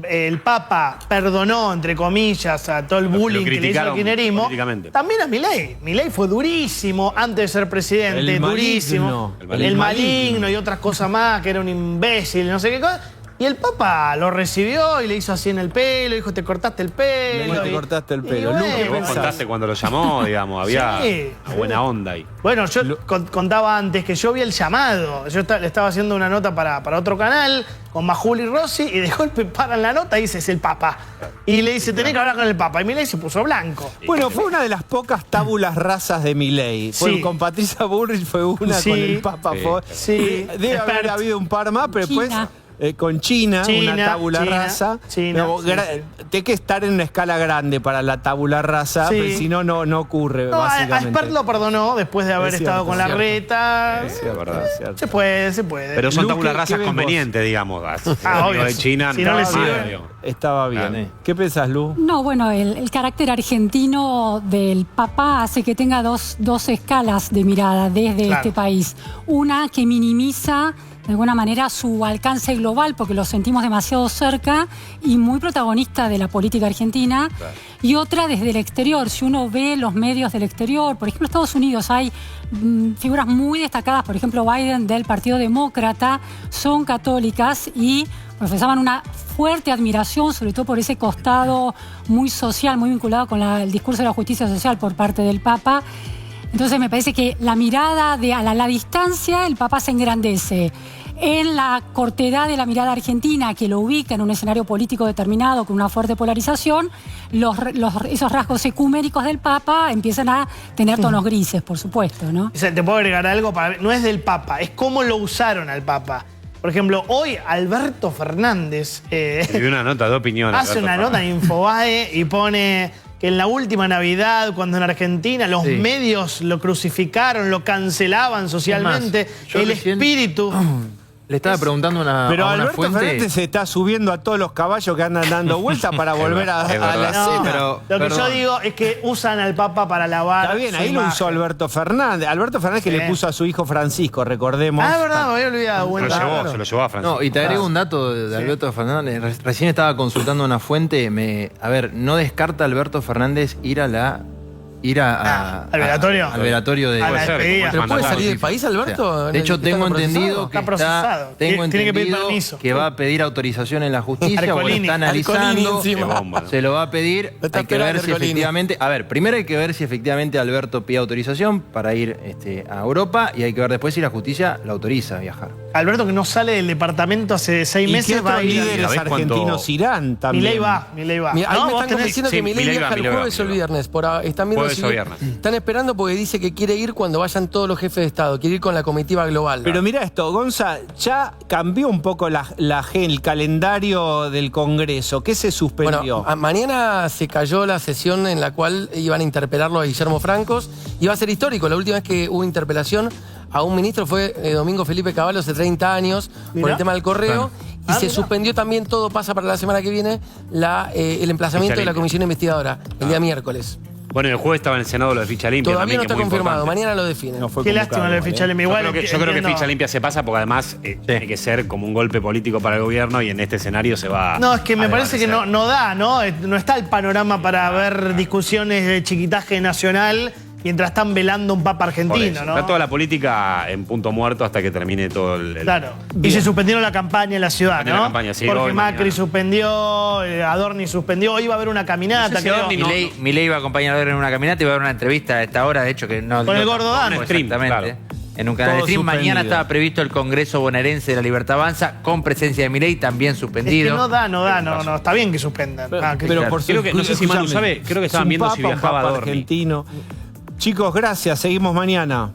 el Papa perdonó, entre comillas, a todo el bullying que le hizo al kirchnerismo, también a Milei. Milei fue durísimo antes de ser presidente, durísimo. El maligno y otras cosas más, que era un imbécil, no sé qué cosa. Y el Papa lo recibió y le hizo así en el pelo, dijo, te cortaste el pelo. Te cortaste el pelo. Vos contaste cuando lo llamó, digamos, había una buena onda ahí. Bueno, yo contaba antes que yo vi el llamado. Yo le estaba haciendo una nota para otro canal con Majul y Rossi y de golpe paran la nota y dice, es el Papa. Y le dice, tenés que hablar con el Papa. Y Milei se puso blanco. Bueno, fue una de las pocas tábulas rasas de Milei. Con Patricia Bullrich fue una, con el Papa fue. Debe haber habido un par más, pero después... con China, una tábula rasa. Tiene que estar en una escala grande para la tábula rasa, pero si no, no ocurre, básicamente. A Spert lo perdonó después de haber estado con la reta. Es verdad. Se puede. Pero son tábulas rasas convenientes, digamos. Obvio. De China si no le sirve. Estaba bien. ¿Qué pensás, Lu? No, bueno, el carácter argentino del Papa hace que tenga dos escalas de mirada desde este país. Una que minimiza de alguna manera su alcance global, porque lo sentimos demasiado cerca y muy protagonista de la política argentina. Y otra desde el exterior. Si uno ve los medios del exterior, por ejemplo, en Estados Unidos hay figuras muy destacadas, por ejemplo, Biden del Partido Demócrata, son católicas y profesaban una fuerte admiración, sobre todo por ese costado muy social, muy vinculado con el discurso de la justicia social por parte del Papa. Entonces me parece que la mirada a la distancia, el Papa se engrandece. En la cortedad de la mirada argentina, que lo ubica en un escenario político determinado con una fuerte polarización, esos rasgos ecuménicos del Papa empiezan a tener tonos grises, por supuesto, ¿no? Te puedo agregar algo, no es del Papa, es cómo lo usaron al Papa. Por ejemplo, hoy Alberto Fernández escribió una nota de opinión. Hace una nota en Infobae y pone que en la última Navidad, cuando en Argentina los medios lo crucificaron, lo cancelaban socialmente, el espíritu... Le estaba preguntando Pero a una Alberto fuente... Fernández se está subiendo a todos los caballos que andan dando vueltas para volver a la escena. Lo que yo digo es que usan al Papa para lavar. Está bien, ahí lo usó Alberto Fernández. Alberto Fernández que le puso a su hijo Francisco, recordemos. Es verdad, me había olvidado. Se lo llevó a Francisco. No, y te agrego un dato de Alberto Fernández. Recién estaba consultando una fuente. No descarta Alberto Fernández ir al velatorio. Al velatorio de... ¿Pero puede salir del país, Alberto? De hecho, tengo entendido que está procesado. Tiene que pedir permiso. Que va a pedir autorización en la justicia o está analizando. Se lo va a pedir. Hay que ver si efectivamente... primero hay que ver si efectivamente Alberto pide autorización para ir a Europa y hay que ver después si la justicia lo autoriza a viajar. Alberto, que no sale del departamento hace 6 meses, va a ir. Líderes argentinos irán también. Milei va. Ahí me están convenciendo que Milei viaja el jueves o el viernes. Están viendo están esperando porque dice que quiere ir cuando vayan todos los jefes de Estado, quiere ir con la comitiva global. Pero mira esto, Gonza, ya cambió un poco el calendario del Congreso. ¿Qué se suspendió? Bueno, mañana se cayó la sesión en la cual iban a interpelarlo a Guillermo Francos. Iba a ser histórico. La última vez que hubo interpelación a un ministro fue Domingo Felipe Cavallo hace 30 años por el tema del correo. Y se suspendió también, todo pasa para la semana que viene, el emplazamiento de la comisión investigadora, el día miércoles. Bueno, el jueves estaba en el Senado lo de ficha limpia. Todavía también, no está confirmado, mañana lo definen. Qué lástima lo de ficha limpia. Igual yo creo que ficha limpia se pasa porque además tiene que ser como un golpe político para el gobierno y en este escenario se va. No, es que me parece que no da, ¿no? No está el panorama para ver discusiones de chiquitaje nacional mientras están velando un papa argentino, ¿no? Está toda la política en punto muerto hasta que termine todo el... Claro. Y se suspendieron la campaña en la ciudad, ¿no? La campaña, sí, porque Macri suspendió, Adorni suspendió, hoy iba a haber una caminata. Milei iba a acompañar a Adorni en una caminata y iba a haber una entrevista a esta hora, de hecho, que no... Con el gordo Dan. Exactamente. en un canal de stream. Mañana estaba previsto el Congreso Bonaerense de la Libertad Avanza con presencia de Milei, también suspendido. Es que no, está bien que suspendan. Pero por creo que, no sé si Manu sabe, creo que estaban viendo si viajaba a Dorni. Argentino. Chicos, gracias, seguimos mañana.